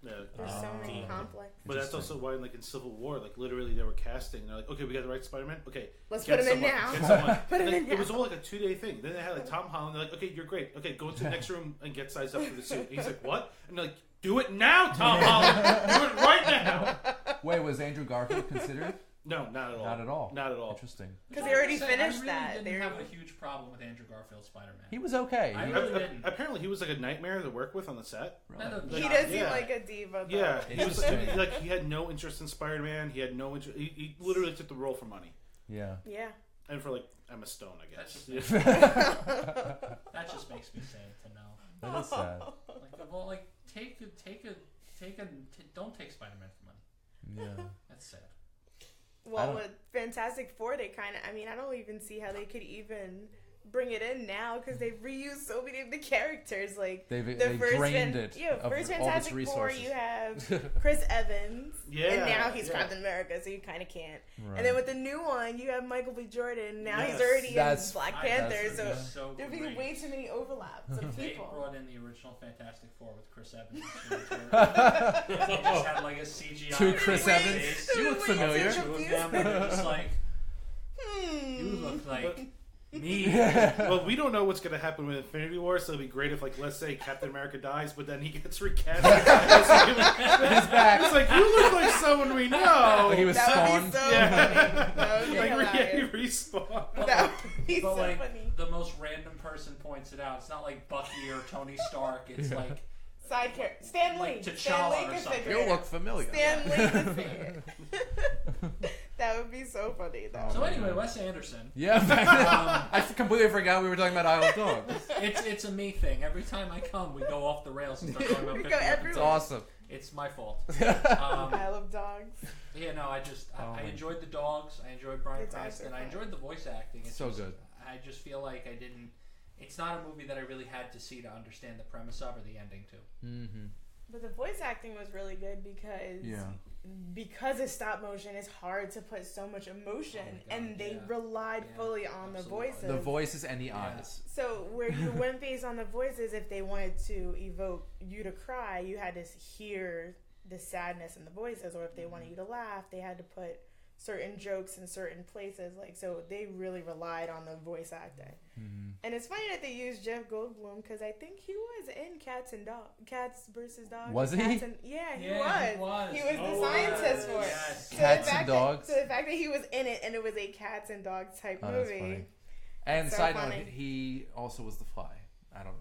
yeah. There's so many Damn. conflicts. But that's also why, like in Civil War, like literally they were casting. They're like, okay, we got the right Spider-Man. Okay, Let's get put him in someone- now. get someone. Put him Like, in It was now. all like a 2-day thing. Then they had like Tom Holland. They're like, okay, you're great. Okay, go into the next room and get sized up for the suit. And he's like, what? And they're like, do it now, Tom Holland. Do it right now. Wait, was Andrew Garfield considered? No, not at all. Not at all. Not at all. Interesting. Because they already I finished really that. didn't They have already- a huge problem with Andrew Garfield's Spider-Man. He was okay. I He- really didn't. Apparently, he was like a nightmare to work with on the set. really. He Like, does seem yeah. like a diva. Though. Yeah, he was Interesting. like he had no interest in Spider-Man. He had no interest. He literally took the role for money Yeah. Yeah. and for like Emma Stone, I guess. That's That just makes me sad to know. That is sad. Like, don't take Spider-Man for money. Yeah. That's sad. Well, with Fantastic Four, they kind of, I mean, I don't even see how they could even bring it in now because they've reused so many of the characters. Like, They've the first drained it Yeah, of first all its Fantastic Four, resources. you have Chris Evans. Yeah, And now he's yeah. Captain America, so you kind of can't. Right. And then with the new one, you have Michael B. Jordan. Now he's Yes. already in That's- Black I- Panther, that's- so yeah. So there'd be great. way too many overlaps of If they people. brought in the original Fantastic Four with Chris Evans. They just had like a CGI. Two Chris Wait, Evans. face. You look wait, familiar. it's a- Two of them, and they're just like, you Hmm. look like me. Well, we don't know what's going to happen with Infinity War, so it'd be great if, like, let's say Captain America dies, but then he gets recast. He's back. It's like, you look like someone we know. Like he was That would be spawned. so Yeah. funny. That would be Like, he hilarious. respawned. That would be But so like funny. the most random person points it out. It's not like Bucky or Tony Stark. It's like Side character. Stan Lee. Like Stan T'Challa Lee or could something. figure You it look out. familiar. Stan Lee could figure it. That would be so funny, though. so. Anyway, Wes Anderson. Yeah. I completely forgot we were talking about Isle of Dogs. It's a me thing. Every time I come, we go off the rails and start talking about We 50 go episodes. everywhere. It's awesome. It's my fault. I love dogs. Yeah, no, I enjoyed the dogs. I enjoyed Bryan Cranston. I enjoyed the voice acting. It's so just, good. I just feel like I didn't. It's not a movie that I really had to see to understand the premise of or the ending to. Mm-hmm. But the voice acting was really good because of stop motion, it's hard to put so much emotion, and they relied fully on the voices. The voices and the eyes. So where you went based on the voices, if they wanted to evoke you to cry, you had to hear the sadness in the voices, or if they wanted you to laugh, they had to put certain jokes in certain places. Like, so they really relied on the voice acting. Mm-hmm. And it's funny that they used Jeff Goldblum because I think he was in Cats vs. Dogs. Was he? Yeah, he was. He was the Oh, scientist for it. Yes. So Cats and Dogs. So the fact that he was in it and it was a Cats and Dogs type That's movie. funny. And so side funny. note, he also was the Fly. I don't.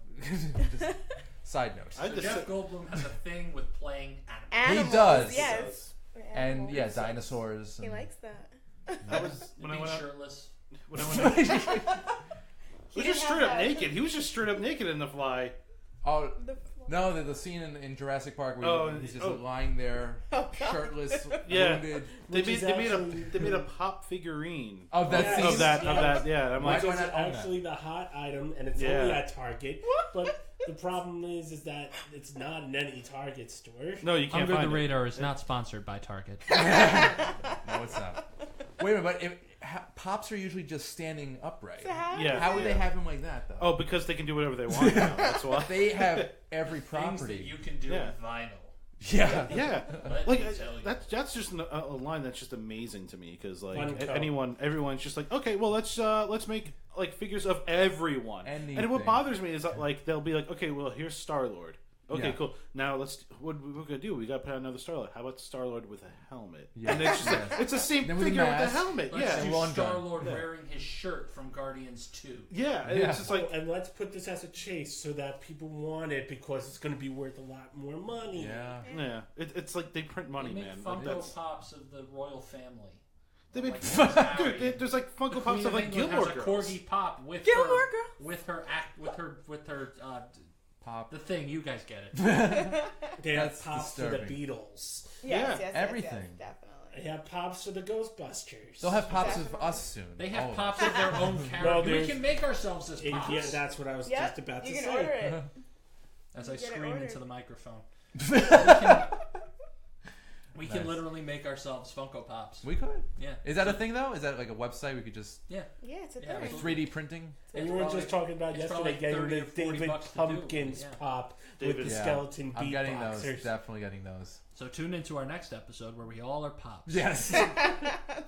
Just side note. So Jeff Goldblum has a thing with playing Animals. He does. Yes. And yeah, dinosaurs. He and- likes that. I was when I being went out, shirtless. when I went out, he was didn't just have straight up that. naked. He was just straight up naked in The Fly. Oh The no, the scene in Jurassic Park where Oh, he's just oh. lying there, Oh, God. shirtless, Yeah. wounded. They Which made, is they made a pop figurine Of that Yeah. scene. of that. Yeah, I'm Why like, do I It's not own that? actually the hot item, and it's Yeah. only at Target. But the problem is that it's not in any Target store. no, you can't Under the find it. Radar is not sponsored by Target. No, it's not. Wait a minute, but pops are usually just standing upright. It's a hat. Yeah. How would they have him like that though? Oh, because they can do whatever they want now. That's why. They have every Things that property. you can do Yeah. with vinyl. Yeah. Yeah, Let like me tell you. that's just a line that's just amazing to me because like Funko. everyone's just like, okay, well let's make like figures of everyone. And Anything. what bothers me is that like they'll be like, okay, well here's Star-Lord. Okay, Yeah. cool. Now what we're gonna do? We gotta put out another Star-Lord. How about Star-Lord with a helmet? Yeah. And it's just like, Yes. it's the same Then with a figure with a mask. helmet. Let's Yeah, do Lawn gun. Star-Lord Yeah. wearing his shirt from Guardians 2. yeah. And Yeah. it's just like And let's put this as a chase so that people want it because it's going to be worth a lot more money. Yeah. it's like they print money, They make man. Funko That's- Pops of the royal family. They make Like Harry. dude. There's like Funko The Pops Queen of like England Gilmore has a Girls. corgi pop with Gilmore her, Girls. with her Pop. the thing. You guys get it. They have That's pops for the disturbing. Beatles. Yes, everything. definitely. They have pops for the Ghostbusters. They'll have pops of Definitely. us soon. They have Oh. pops of their own No, character. we there's- can make ourselves as pops. Yeah, that's what I was just about to you can say. order it. As I Get it scream ordered. into the microphone. We Nice. can literally make ourselves Funko Pops. We could. Yeah. Is that a thing though? Is that like a website we could just Yeah, it's a Yeah, thing. like 3D printing? And It's we were probably- just talking about it's yesterday probably getting 30 the or 40 David bucks to do, Pumpkins yeah. pop David- with the Yeah. skeleton I'm getting those. beatboxers. Definitely getting those. So tune into our next episode where we all are pops. Yes. 3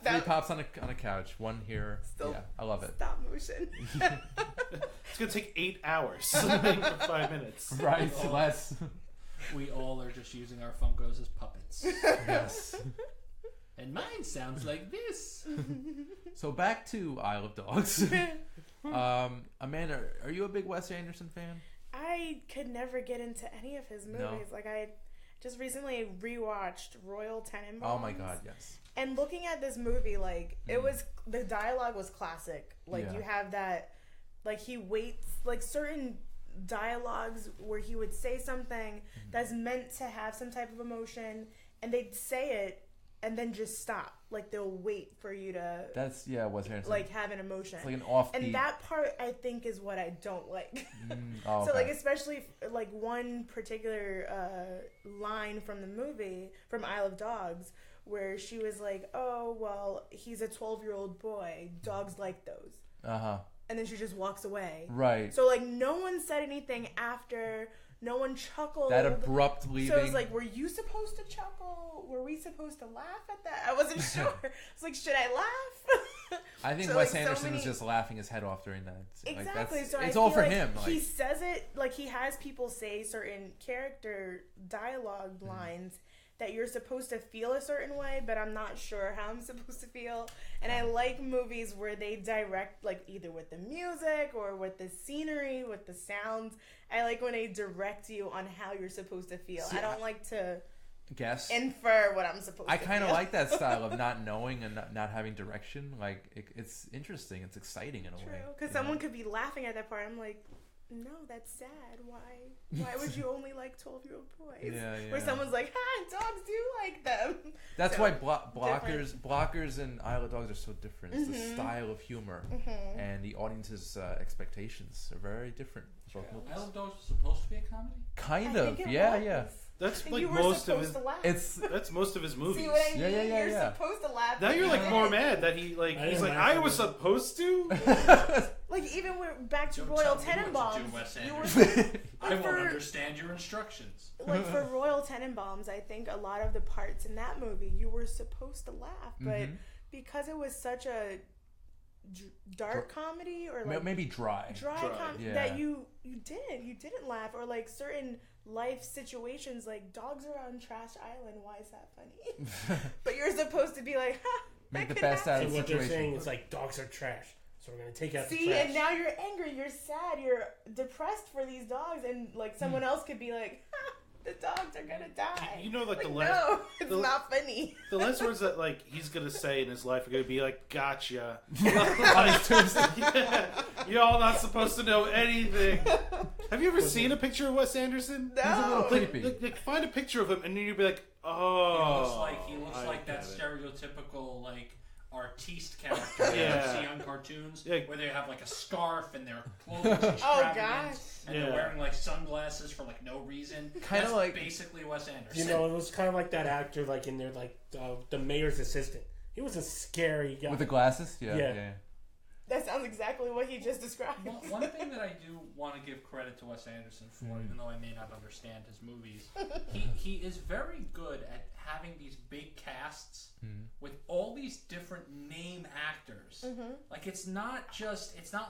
That pops on a couch. One here. Still- Yeah, I love it. stop motion. It's gonna take 8 hours to make for 5 minutes. Right. Less. We all are just using our Funkos as puppets. Yes. And mine sounds like this. So back to Isle of Dogs. Amanda, are you a big Wes Anderson fan? I could never get into any of his movies. No. Like I just recently rewatched Royal Tenenbaums. Oh my God, yes. And looking at this movie, like it was the dialogue was classic. Like Yeah. you have that, like he waits, like certain dialogues where he would say something that's meant to have some type of emotion, and they'd say it and then just stop. Like they'll wait for you to That's Wes Anderson. like have an emotion. It's like an offbeat. And that part I think is what I don't like. Oh, So like okay. especially like one particular line from the movie from Isle of Dogs where she was like, "Oh well, he's a 12-year-old boy. Dogs like those." Uh-huh. And then she just walks away. Right. So like no one said anything after. No one chuckled. That abrupt leaving. So it was like, were you supposed to chuckle? Were we supposed to laugh at that? I wasn't sure. I was like, should I laugh? I think So, Wes like, so Anderson was many- just laughing his head off during that. Exactly. Like, So it's I all feel for like him. He Like, says it like he has people say certain character dialogue Mm-hmm. lines that you're supposed to feel a certain way, but I'm not sure how I'm supposed to feel. And I like movies where they direct, like either with the music or with the scenery, with the sounds. I like when they direct you on how you're supposed to feel. See, I don't like to guess. infer what I'm supposed I to kind of feel. like that style of not knowing and not having direction. Like, it's interesting. It's exciting in a way. True, because you know? someone could be laughing at that part. I'm like, no, that's sad. Why would you only like 12-year-old boys? Yeah. Where someone's like, dogs do like them. That's So, why blockers and Isle of Dogs are so different. It's the style of humor and the audience's expectations are very different. Both movies. Isle of Dogs was supposed to be a comedy? Kind I of, think it yeah, was. yeah. That's And like you were most of supposed his. to laugh. That's most of his movies. See what I mean? Yeah. You're supposed to laugh. Now you're but like you more didn't. mad that he's like laugh I at was it. supposed to. Like even back to Don't Royal tell me what to do, Tenenbaums. Wes You were Anderson. I won't for- understand your instructions. like for Royal Tenenbaums, I think a lot of the parts in that movie you were supposed to laugh, but because it was such a dark comedy or like Maybe dry. comedy Yeah. that you didn't laugh, or like certain life situations like dogs are on Trash Island. Why is that funny? But you're supposed to be like, Make that the could best happen. out of So the what they're situation. saying is like dogs are trash, so we're gonna take out the See, trash. and now you're angry, you're sad, you're depressed for these dogs, and like someone else could be like, the dogs are gonna die. You know, like the Like, last. no, it's the- not funny. The last words that like he's gonna say in his life are gonna be like, "Gotcha." On his tombstone. Yeah. Y'all not supposed to know anything. Have you ever seen a picture of Wes Anderson? No. He's a little creepy. Like, find a picture of him, and then you'll be like, He "Oh." looks I like that get it. stereotypical like artiste character that Yeah. you see on cartoons Yeah. where they have like a scarf and their clothes extravagant gosh. and Yeah. they're wearing like sunglasses for like no reason. Kinda That's like- basically Wes Anderson. You know, it was kind of like that actor, like in there, like the mayor's assistant. He was a scary guy. With the glasses? Yeah. Yeah. That sounds exactly what he just described. One thing that I do want to give credit to Wes Anderson for, even though I may not understand his movies, he is very good at having these big casts with all these different name actors. Like it's not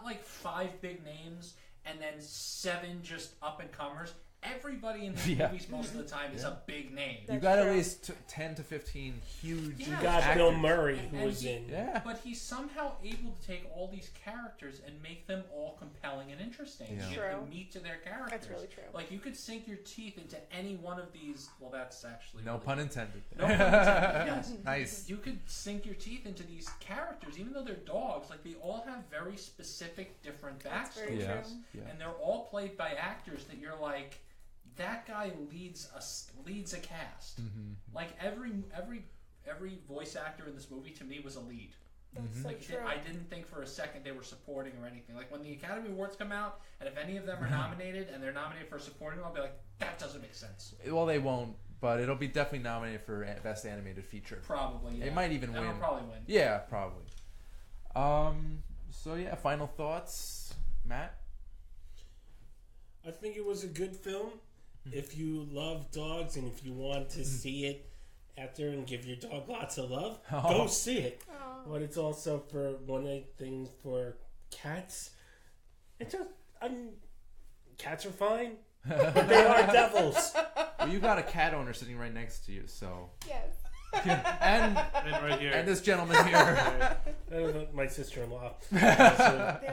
like 5 big names and then 7 just up and comers. Everybody in his Yeah. movies most of the time is a big name. You That's got at true. least 10 to 15 huge Yeah. You got actors. Bill Murray, who And was he- in. Yeah. But he's somehow able to take all these characters and make them all compelling and interesting. Yeah. Give True. them meat to their characters. That's really true. Like you could sink your teeth into any one of these. Well, that's actually No really pun intended. No pun intended, yes. Nice. You could sink your teeth into these characters, even though they're dogs. Like they all have very specific, different That's very backstories, Yeah. true. Yeah. and they're all played by actors that you're like, that guy leads a cast. Like every voice actor in this movie to me was a lead. That's so Like true. I didn't think for a second they were supporting or anything. Like when the Academy Awards come out, and if any of them are nominated and they're nominated for supporting, I'll be like, that doesn't make sense. Well, they won't, but it'll be definitely nominated for Best Animated Feature. Probably, yeah. It might even And win. I'll probably win. Yeah, probably. So yeah, final thoughts, Matt? I think it was a good film. If you love dogs and if you want to see it out there and give your dog lots of love, go see it. Aw. But it's also for one of the things for cats. It's just, cats are fine, but they are devils. Well, you got a cat owner sitting right next to you, so Yes. and right here. and this gentleman here. My sister-in-law They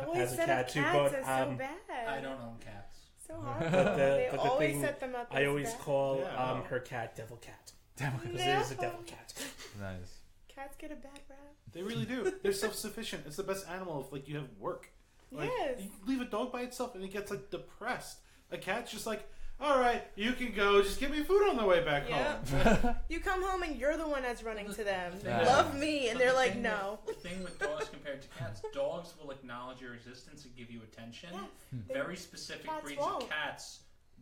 always has a set cat up too, cats but as so bad. I don't own cats. So hard. But They the always thing set them up. I as always bad. call Yeah. her cat Devil Cat. Devil Because it is a devil cat. Nice. Cats get a bad rap. They really do. They're self-sufficient. It's the best animal if like you have work. Like, Yes. you leave a dog by itself and it gets like depressed. A cat's just like, all right, you can go. Just give me food on the way back Yeah. home. You come home and you're the one that's running to them. Yeah. Love me, and But they're the like, thing no. The thing with dogs compared to cats, dogs will acknowledge your existence and give you attention. Yes, they- Very specific cats breeds won't. of cats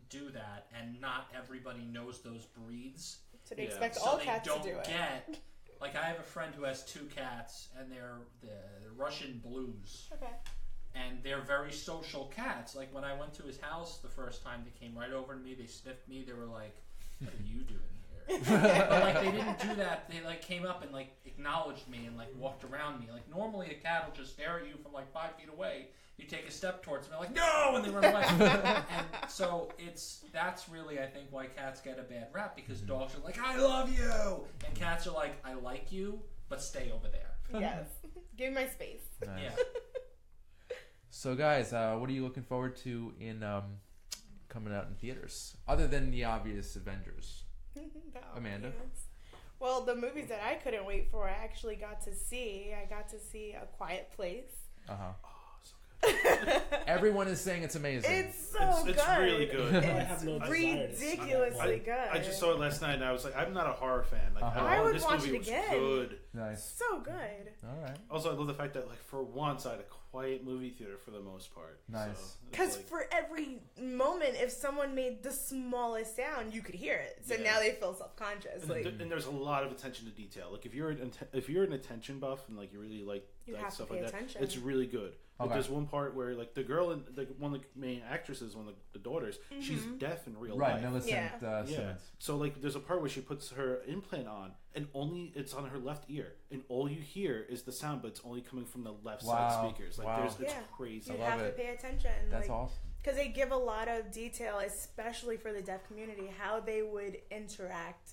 do that, and not everybody knows those breeds. So they Yeah. expect So all they cats don't to do it. get. Like I have a friend who has 2 cats, and they're the Russian Blues, Okay. and they're very social cats. Like when I went to his house the first time, they came right over to me, they sniffed me, they were like, "What are you doing here?" But like they didn't do that. They like came up and like acknowledged me and like walked around me. Like normally a cat will just stare at you from like 5 feet away. You take a step towards them, they're like, "No!" and they run away. And so that's really I think why cats get a bad rap, because dogs are like, "I love you," and cats are like, "I like you, but stay over there." Yes. Give me my space. Nice. Yeah. So guys, what are you looking forward to in coming out in theaters, other than the obvious Avengers? No, Amanda? yes. Well, the movies that I couldn't wait for, I actually got to see. I got to see A Quiet Place. Uh huh. Everyone is saying it's amazing. It's so good. It's really good. It's I have no desire to see that. ridiculously good. I just saw it last night and I was like, I'm not a horror fan. Like, I would this watch movie it again. was good. Nice. So good. All right. Also, I love the fact that, like, for once, I had a quiet movie theater for the most part. Nice. So, Because like, for every moment, if someone made the smallest sound, you could hear it. So now they feel self-conscious. Like, and there's a lot of attention to detail. Like, if you're an attention buff and like you really like You have to stuff pay like that, attention. it's really good. Like, Okay. there's one part where like the girl and one of the main actresses, one of the daughters, she's deaf in real Right, life. Millicent Yeah. Simmons. So like, there's a part where she puts her implant on, and only it's on her left ear, and all you hear is the sound, but it's only coming from the left Wow. side speakers. Like, Wow. it's Yeah. crazy. you love have it. to pay attention. That's awesome. Because they give a lot of detail, especially for the deaf community, how they would interact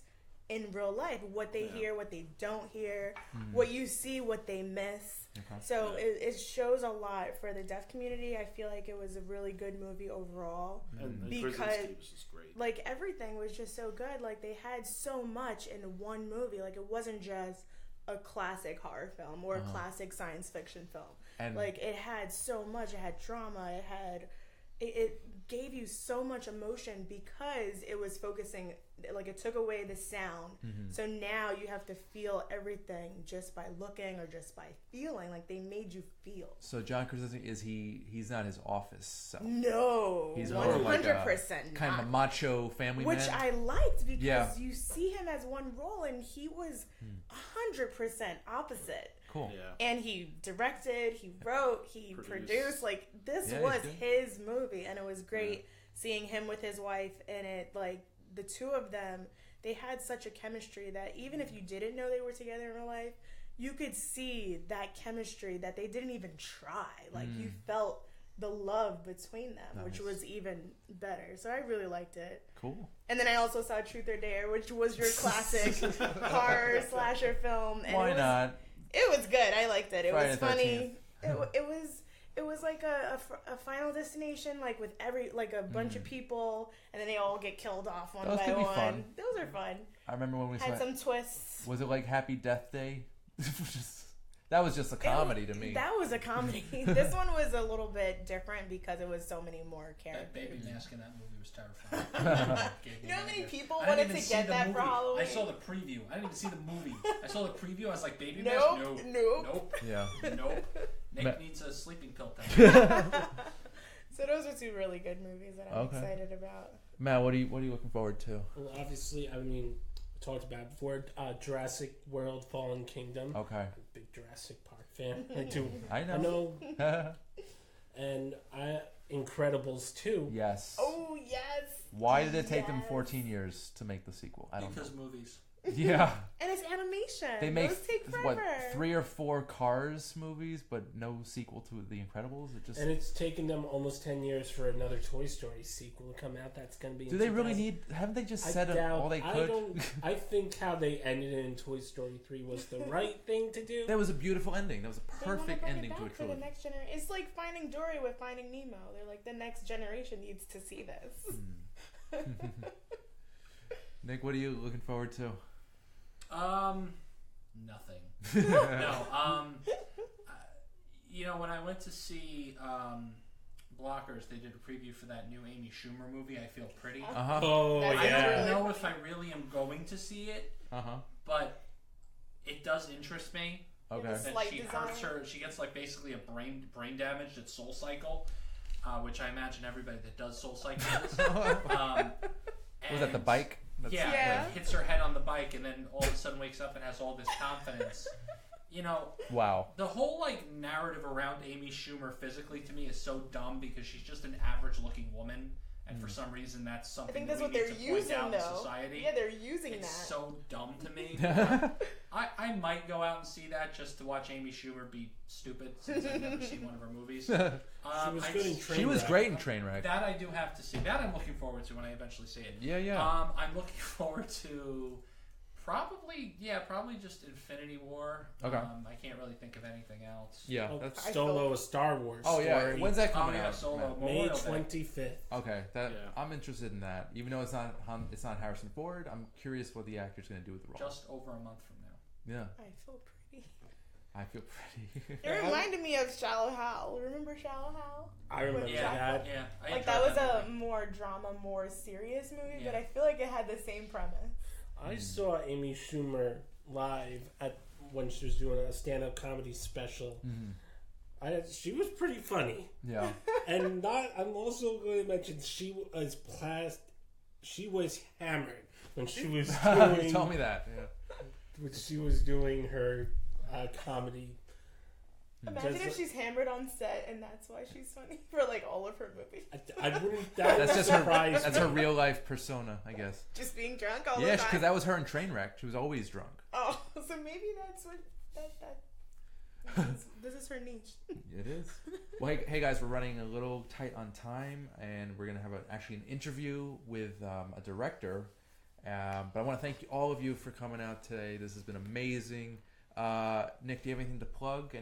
in real life. What they hear, what they don't hear, what you see, what they miss. Okay. So it shows a lot for the deaf community. I feel like it was a really good movie overall. And Because- Krasinski was just great. Like, everything was just so good. Like, they had so much in one movie. Like, it wasn't just a classic horror film or a classic science fiction film. And Like, it had so much. It had drama. It gave you so much emotion because it was focusing, like, it took away the sound. So now you have to feel everything just by looking or just by feeling. Like, they made you feel. so John Krasinski, he's not his office self. No, He's more like 100% kind of a not. macho family Which man. I liked because Yeah. you see him as one role and he was 100% opposite. Cool. Yeah. And he directed, he wrote, he produced. Like, this Yeah, was he's good. his movie, and it was great seeing him with his wife in it. Like, the two of them, they had such a chemistry that even if you didn't know they were together in real life, you could see that chemistry that they didn't even try. Like, you felt the love between them, which Nice. was even better. So I really liked it. Cool. And then I also saw Truth or Dare, which was your classic horror slasher film. And Why it was, not? It was good. I liked it. It Friday was the funny. It was like a Final Destination, like with a bunch of people, and then they all get killed off one Those by could be one. fun. Those are fun. I remember when we saw Had it. some twists. Was it like Happy Death Day? That was just a comedy to me. That was a comedy. This one was a little bit different because it was so many more That characters. baby mask in that movie was terrifying. You know how many people I didn't wanted even to see get the that for movie. Halloween? I saw the preview. I didn't even see the movie. I saw the preview. I was like, baby Nope, mask? nope. Nope. Yeah. Nope. Nick Ma- needs a sleeping pill. So those are two really good movies that I'm Okay. excited about. Matt, what are you looking forward to? Well, obviously, I mean, we talked about it before. Jurassic World: Fallen Kingdom. Okay. I'm a big Jurassic Park fan. I do. I I know. know. And Incredibles 2. Yes. Oh, yes. Why did it take them Yes. 14 years to make the sequel? I don't Because know. movies. Yeah. And it's animation. They make Those take what forever. 3 or 4 Cars movies, but no sequel to The Incredibles. It just And it's taken them almost 10 years for another Toy Story sequel to come out. That's going to be in do they really 2000. need? Haven't they just I said doubt- all they could? I think how they ended it in Toy Story 3 was the right thing to do. That was a beautiful ending. That was a They wanna perfect bring it ending to a back for the trilogy. next generation. It's like Finding Dory with Finding Nemo. They're like, the next generation needs to see this. Nick, what are you looking forward to? Nothing. No. You know, when I went to see Blockers, they did a preview for that new Amy Schumer movie, I Feel Pretty. Uh-huh. Oh, That's I yeah. don't know if I really am going to see it, Uh-huh. but it does interest me. Okay. Yes. That Slight she design. hurts her. She gets like basically a brain damaged Soul Cycle, which I imagine everybody that does Soul Cycle is. Was that the bike? That's Yeah. Like, hits her head on the bike, and then all of a sudden wakes up and has all this confidence. You know, Wow. the whole like narrative around Amy Schumer physically to me is so dumb because she's just an average-looking woman, and for some reason that's I something think that's that what we they're need to point using, out in though. society. Yeah, they're using It's that. so dumb to me. I might go out and see that just to watch Amy Schumer be stupid since I've never seen one of her movies. She was good in She was Trainwreck. great in Trainwreck. That I do have to see. That I'm looking forward to when I eventually see it. Yeah. I'm looking forward to probably just Infinity War. Okay. I can't really think of anything else. Yeah. Oh, That's. Solo, a Star Wars Oh yeah. story. When's that Oh coming yeah, out? Solo. Matt? May Memorial Day. 25th. Okay, that Yeah. I'm interested in that. Even though it's not Harrison Ford, I'm curious what the actor's going to do with the role. Just over a month from now. Yeah, I feel pretty. I feel pretty. It reminded me of Shallow Hal. Remember Shallow Hal? I remember that. Yeah. I Like, that was a more drama, more serious movie, but I feel like it had the same premise. I saw Amy Schumer live when she was doing a stand-up comedy special. She was pretty funny. Yeah. And I'm also going to mention she was hammered when she was doing. You told me that. Yeah. When she was doing her comedy. Imagine if she's hammered on set and that's why she's funny for like all of her movies. I wouldn't. That's just her. That's her real life persona, I guess. Just being drunk all the Yeah, time. because that was her in Trainwreck. She was always drunk. Oh, so maybe that's what this is her niche. It is. Well, hey guys, we're running a little tight on time, and we're gonna have actually an interview with a director. But I want to thank all of you for coming out today. This has been amazing. Nick, do you have anything to plug?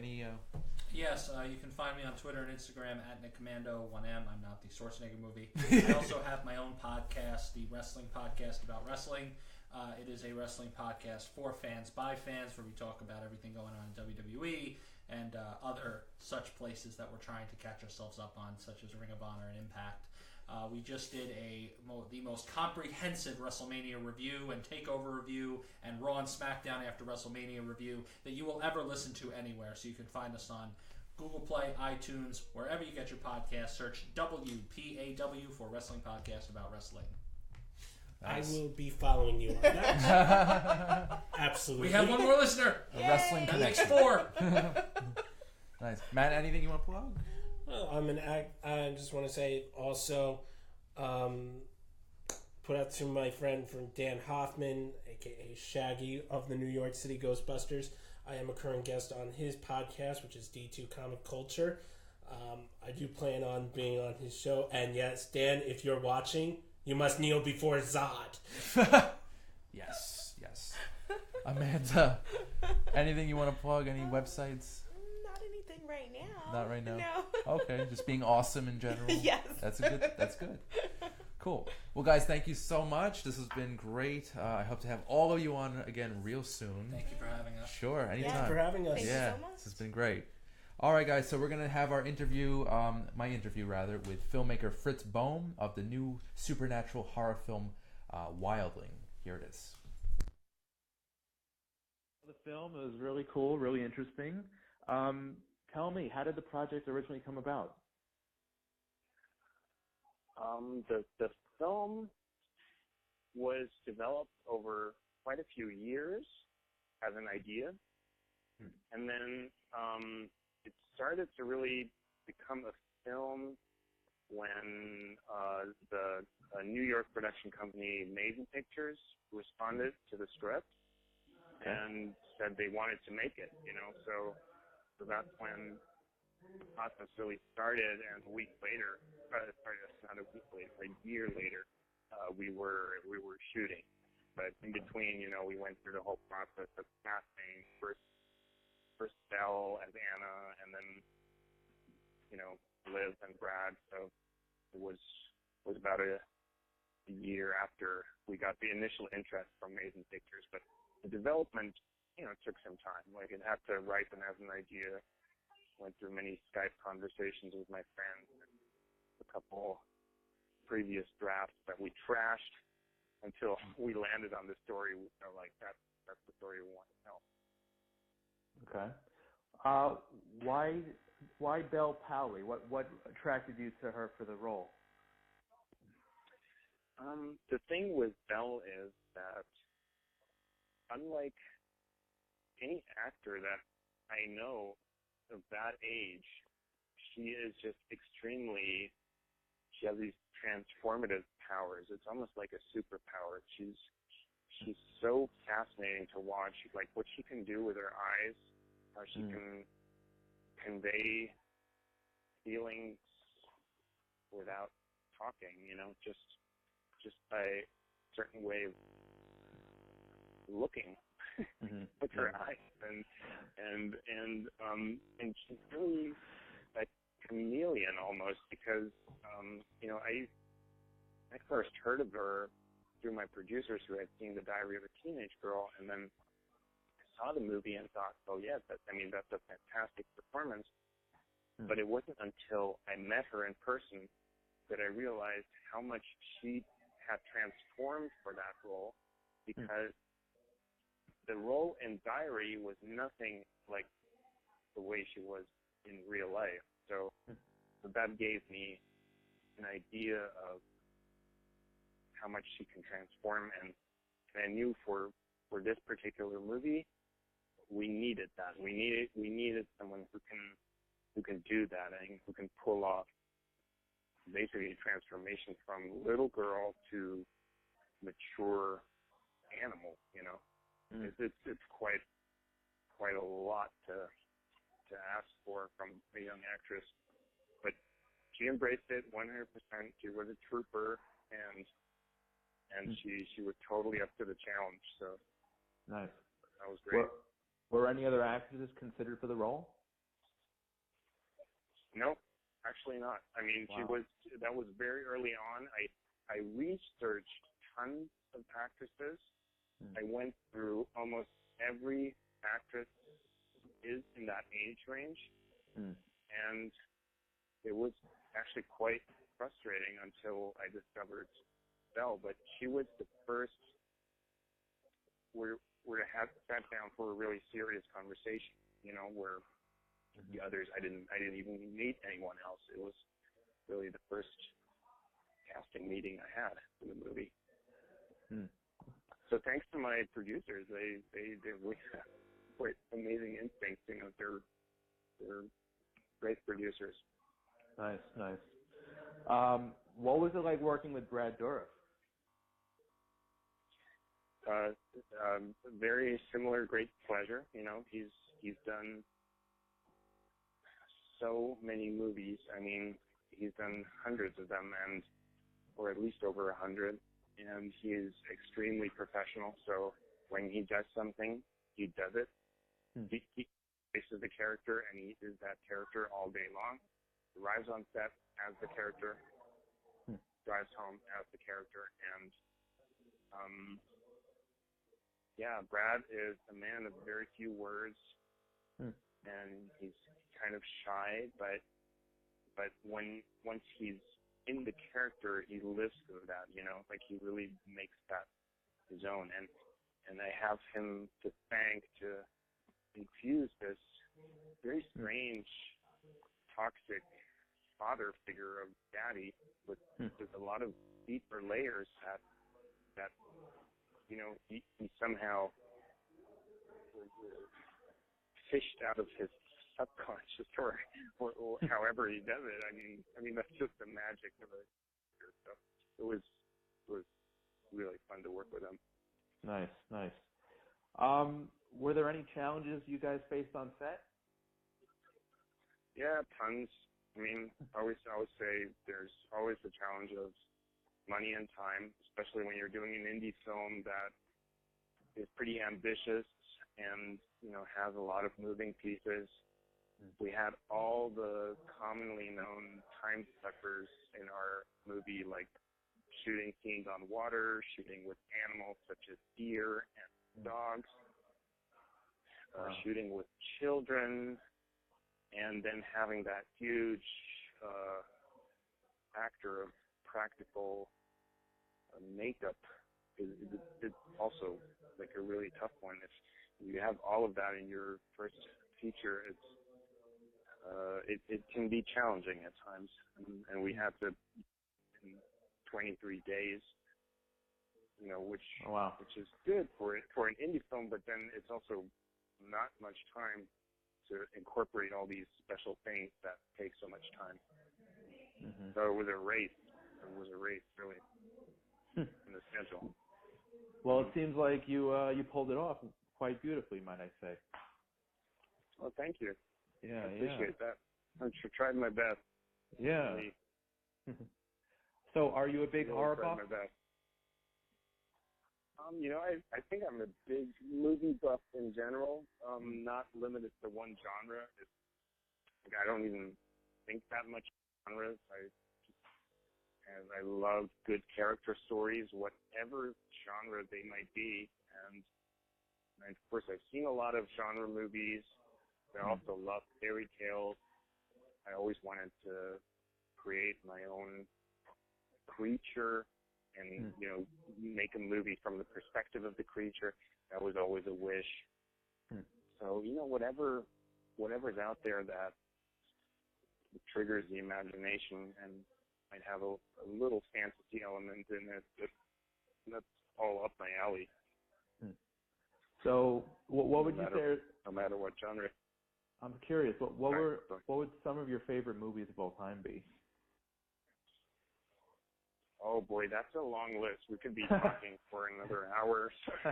Yes, you can find me on Twitter and Instagram at NickCommando 1M. I'm not the Schwarzenegger movie. I also have my own podcast, the Wrestling Podcast about wrestling. It is a wrestling podcast for fans by fans, where we talk about everything going on in WWE and other such places that we're trying to catch ourselves up on, such as Ring of Honor and Impact. We just did the most comprehensive WrestleMania review and TakeOver review and Raw and SmackDown after WrestleMania review that you will ever listen to anywhere. So you can find us on Google Play, iTunes, wherever you get your podcast. Search WPAW for Wrestling Podcast about wrestling. Nice. I will be following you on that. Absolutely. We have one more listener. A wrestling That makes connection. 4. Nice. Matt, anything you want to plug? Well, I just want to say also, put out to my friend from Dan Hoffman, aka Shaggy of the New York City Ghostbusters. I am a current guest on his podcast, which is D2 Comic Culture. I do plan on being on his show. And yes, Dan, if you're watching, you must kneel before Zod. Yes. Amanda, anything you want to plug? Any websites? Not anything right now. Not right now? No. Okay, just being awesome in general. Yes. That's good. Cool. Well, guys, thank you so much. This has been great. I hope to have all of you on again real soon. Thank you for having us. Sure, anytime. Thank you for having us. Thank you so much. This has been great. All right, guys, so we're going to have our interview, my interview, with filmmaker Fritz Böhm of the new supernatural horror film Wildling. Here it is. The film was really cool, really interesting. Tell me, how did the project originally come about? The film was developed over quite a few years as an idea, and then it started to really become a film when the New York production company Maiden Pictures responded to the script and said they wanted to make it, so that's when the process really started, and a week later, not a week later, a year later, we were shooting. But in between, we went through the whole process of casting, first Belle as Anna, and then, Liv and Brad. So it was about a year after we got the initial interest from Maiden Pictures. But the development, took some time. Like, it had to ripen as an idea. Went through many Skype conversations with my friends, and a couple previous drafts that we trashed until we landed on the story. We felt like that's the story we want to tell. Okay. Why Belle Powley? What attracted you to her for the role? The thing with Belle is that, unlike any actor that I know of that age, she is just she has these transformative powers. It's almost like a superpower. She's so fascinating to watch, like what she can do with her eyes, how she can convey feelings without talking, just by a certain way of looking with her eyes, and she's really a chameleon almost, because I first heard of her through my producers who had seen The Diary of a Teenage Girl, and then saw the movie and thought, oh yeah, that's a fantastic performance. But it wasn't until I met her in person that I realized how much she had transformed for that role, because the role in Diary was nothing like the way she was in real life. So that gave me an idea of how much she can transform, and I knew for this particular movie, we needed that. We needed someone who can do that and who can pull off basically a transformation from little girl to mature animal. It's quite a lot to ask for from a young actress, but she embraced it 100%. She was a trooper, and she was totally up to the challenge. So nice. That was great. Were any other actresses considered for the role? No, actually not. I mean, Wow. that was very early on. I researched tons of actresses. I went through almost every actress who is in that age range, and it was actually quite frustrating until I discovered Belle. But she was the first where I had sat down for a really serious conversation. Where the others, I didn't even meet anyone else. It was really the first casting meeting I had in the movie. So thanks to my producers, they really have quite amazing instincts. They're great producers. Nice. What was it like working with Brad Dourif? Very similar, great pleasure. He's done so many movies. I mean, he's done hundreds of them, or at least over 100. And he is extremely professional. So when he does something, he does it. He faces the character, and he is that character all day long. Arrives on set as the character, drives home as the character, and Brad is a man of very few words, and he's kind of shy, but once he's in the character, he lives through that, like he really makes that his own, and I have him to thank to infuse this very strange, toxic father figure of Daddy with a lot of deeper layers that he somehow fished out of his subconscious or however he does it. I mean that's just the magic of it. So it was really fun to work with him. Nice. Were there any challenges you guys faced on set? Yeah, tons. I mean, I always say there's always the challenge of money and time, especially when you're doing an indie film that is pretty ambitious and has a lot of moving pieces. We had all the commonly known time suckers in our movie, like shooting scenes on water, shooting with animals such as deer and dogs, shooting with children, and then having that huge actor of practical makeup is also like a really tough one. If you have all of that in your first feature, it can be challenging at times, and we had to in 23 days, which is good for an indie film, but then it's also not much time to incorporate all these special things that take so much time. So it was a race. Really, in the schedule. Well, it seems like you pulled it off quite beautifully, might I say. Well, thank you. Yeah, I appreciate that. I tried my best. Yeah. Really, So, are you a big horror buff? My best. I think I'm a big movie buff in general. Not limited to one genre. I don't even think that much genres. I love good character stories, whatever genre they might be, and And of course, I've seen a lot of genre movies. I also love fairy tales. I always wanted to create my own creature and, you know, make a movie from the perspective of the creature. That was always a wish. So, you know, whatever's out there that triggers the imagination and might have a little fantasy element in it, that's all up my alley. So, what would you say? No matter what genre. I'm curious. What would some of your favorite movies of all time be? Oh boy, that's a long list. We could be talking for another hour. I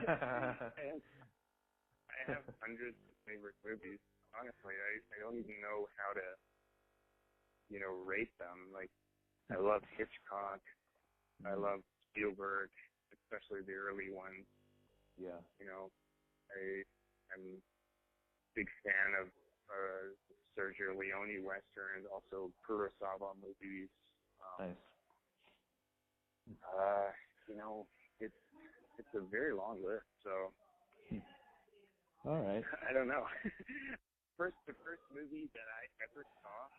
have hundreds of favorite movies. Honestly, I don't even know how to, you know, rate them. Like, I love Hitchcock. I love Spielberg, especially the early ones. Yeah. You know, I'm a big fan of Sergio Leone westerns, also Kurosawa movies. Nice. You know, it's a very long list, so. All right. I don't know. The first movie that I ever saw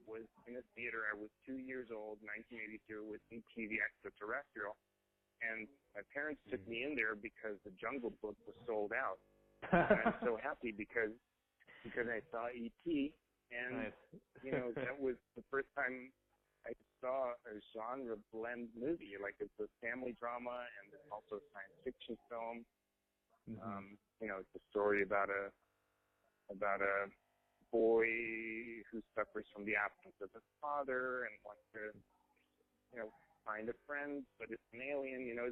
was in a theater. I was 2 years old, 1982, with E.T. the Extraterrestrial, and my parents took me in there because the Jungle Book was sold out. And I'm so happy because I saw E.T. and Nice. you know, that was the first time I saw a genre blend movie. Like, it's a family drama and it's also a science fiction film. You know, it's a story about a boy who suffers from the absence of his father and wants to, you know, find a friend, but it's an alien. You know,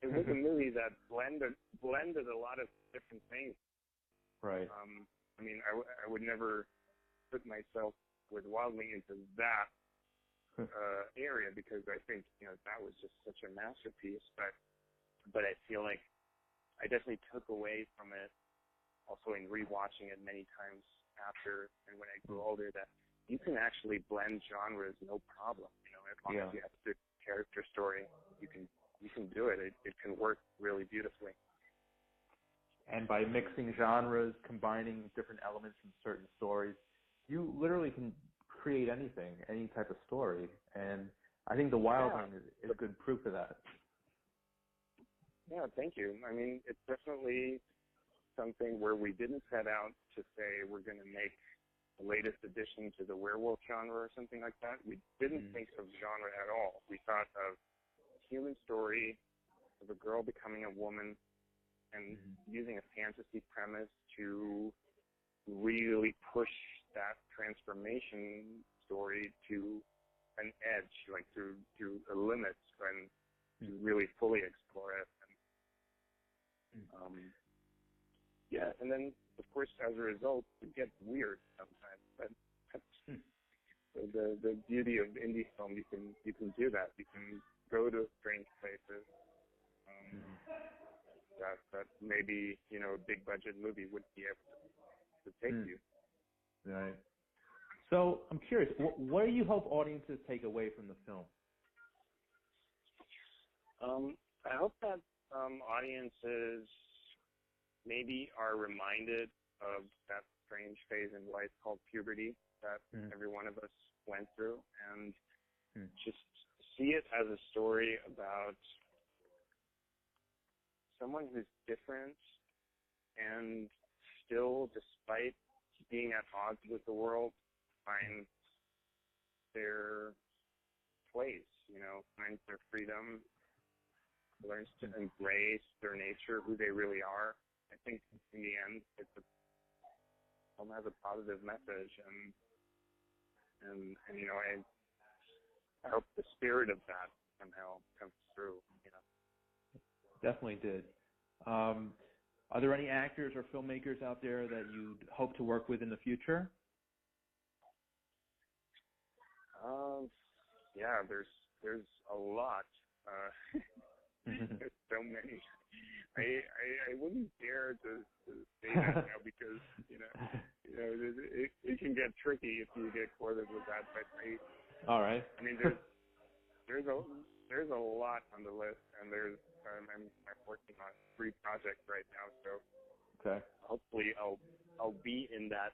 it was a movie that blended a lot of different things. Right. I mean, I would never put myself with Wildling into that area because I think, you know, that was just such a masterpiece. But I feel like I definitely took away from it, also in rewatching it many times after and when I grew older, that you can actually blend genres no problem. You know, as long as you have a good character story, you can do it. It can work really beautifully. And by mixing genres, combining different elements from certain stories, you literally can create anything, any type of story. And I think The Wildling is good proof of that. Yeah, thank you. I mean, it's definitely something where we didn't set out to say we're going to make the latest addition to the werewolf genre or something like that. We didn't think of genre at all. We thought of a human story of a girl becoming a woman and using a fantasy premise to really push that transformation story to an edge, like to a limit, and to really fully explore it. And, yeah, and then of course as a result it gets weird sometimes. But that's the beauty of indie film. You can do that. You can go to strange places. That maybe, you know, a big budget movie wouldn't be able to take you. Right. So I'm curious, what do you hope audiences take away from the film? I hope that audiences maybe are reminded of that strange phase in life called puberty that every one of us went through, and just see it as a story about someone who's different and still, despite being at odds with the world, finds their place, you know, finds their freedom, learns to embrace their nature, who they really are. I think in the end, film has a positive message, and you know, I hope the spirit of that somehow comes through, you know. Definitely did. Are there any actors or filmmakers out there that you'd hope to work with in the future? Yeah, there's a lot. There's so many. I wouldn't dare to say that now because you know it can get tricky if you get quoted with that. But all right. I mean, there's a lot on the list, and there's I'm working on 3 projects right now, so Okay. hopefully I'll be in that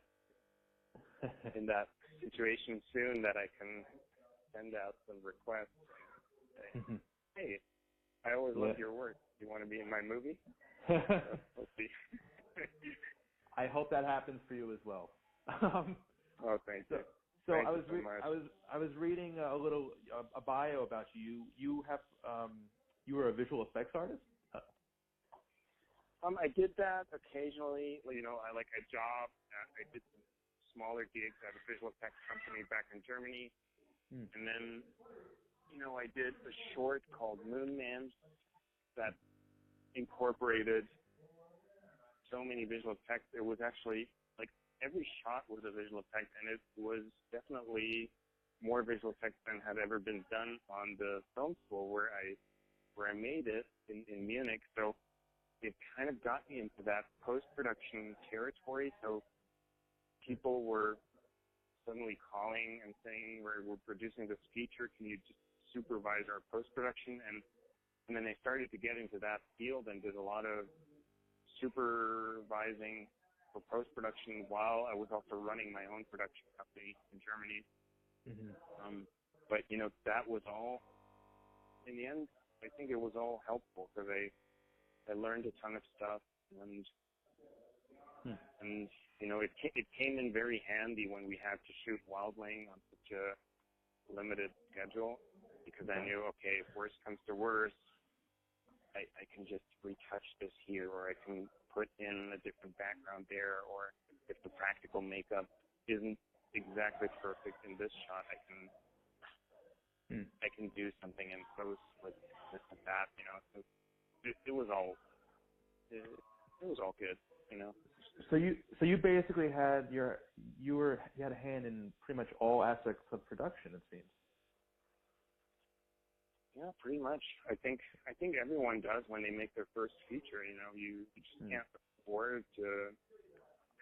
situation soon that I can send out some requests and say, hey, I always love your work. You want to be in my movie? We'll see. I hope that happens for you as well. Oh, thank you. So thank I you so much. I was reading a bio about you. You were a visual effects artist. I did that occasionally. You know, I job. I did some smaller gigs at a visual effects company back in Germany, and then, you know, I did a short called Moon Man that incorporated so many visual effects. It was actually every shot was a visual effect, and it was definitely more visual effects than had ever been done on the film school where I made it in Munich. So it kind of got me into that post-production territory. So people were suddenly calling and saying, we're producing this feature, can you just supervise our post-production? And then they started to get into that field and did a lot of supervising for post-production while I was also running my own production company in Germany. But, you know, that was all, in the end, I think it was all helpful because I learned a ton of stuff, and you know, it came in very handy when we had to shoot Wildling on such a limited schedule, because I knew, okay, if worst comes to worst, I can just retouch this here, or I can put in a different background there, or if the practical makeup isn't exactly perfect in this shot, I can do something in post with this and that, you know. So it was all good, you know. So you basically had you had a hand in pretty much all aspects of production, it seems. Yeah, pretty much. I think everyone does when they make their first feature. You know, you just can't afford to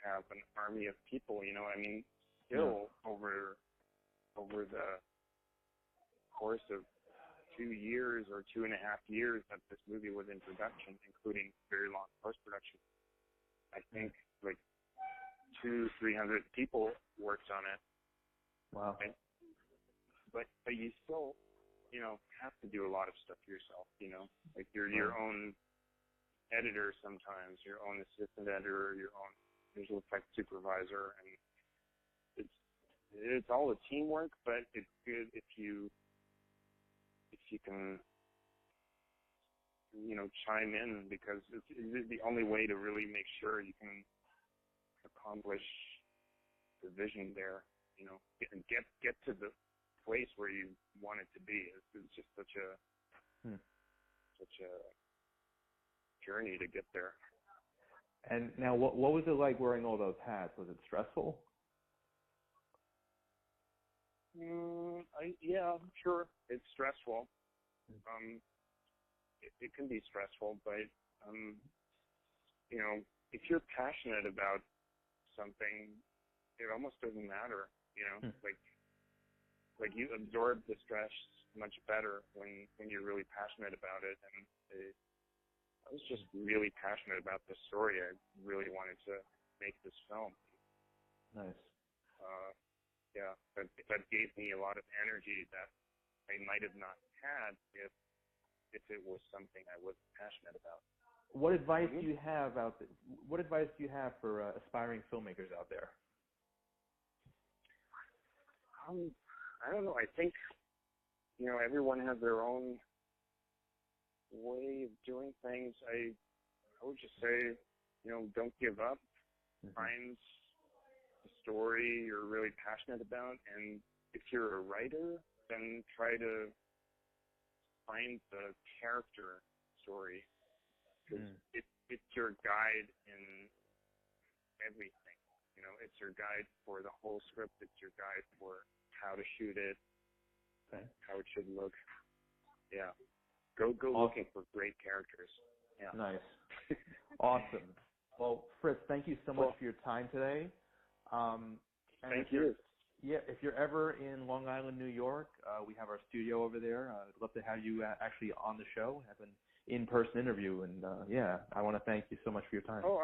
have an army of people. You know, I mean, still over the course of 2 years or 2.5 years that this movie was in production, including very long post-production, I think 200-300 people worked on it. Wow. Right? But you still, you know, have to do a lot of stuff yourself, you know. Like you're your own editor sometimes, your own assistant editor, your own visual effects supervisor, and it's all a teamwork, but it's good if you can, you know, chime in, because it's the only way to really make sure you can accomplish the vision there, you know, get to the place where you want it to be. It's just such a journey to get there. And now, what was it like wearing all those hats? Was it stressful? Yeah, sure, it's stressful. It can be stressful, but you know, if you're passionate about something, it almost doesn't matter. You know, like you absorb the stress much better when you're really passionate about it. And I was just really passionate about this story. I really wanted to make this film. Nice. Yeah, that gave me a lot of energy that I might have not had if it was something I wasn't passionate about. What advice do you have What advice do you have for aspiring filmmakers out there? I don't know. I think, you know, everyone has their own way of doing things. I would just say, you know, don't give up. Find a story you're really passionate about, and if you're a writer, then try to find the character story, because it's your guide in everything. You know, it's your guide for the whole script. It's your guide for how to shoot it, how it should look. Yeah, go looking for great characters. Yeah. Nice. Awesome. Well, Fritz, thank you so much for your time today. Thank you. Yeah, if you're ever in Long Island, New York, we have our studio over there. I'd love to have you actually on the show, have an in-person interview. And I want to thank you so much for your time. Oh,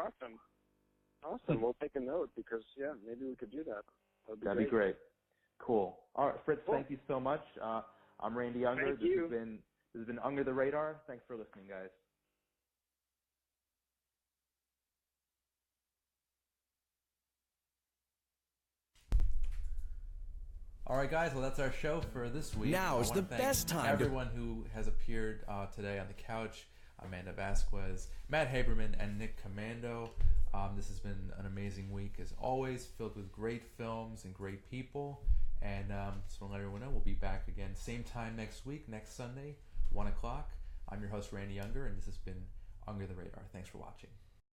awesome. We'll take a note because maybe we could do that. That'd be great. Cool. All right, Fritz. Cool. Thank you so much. I'm Randy Unger. Thank you. This has been Under the Radar. Thanks for listening, guys. All right, guys. Well, that's our show for this week. Now is I wanna the thank best time to- everyone who has appeared today on the couch. Amanda Vasquez, Matt Habermann, and Nick Comando. This has been an amazing week, as always, filled with great films and great people. And just want to let everyone know, we'll be back again same time next week, next Sunday, 1 o'clock. I'm your host, Randy Unger, and this has been Under the Radar. Thanks for watching.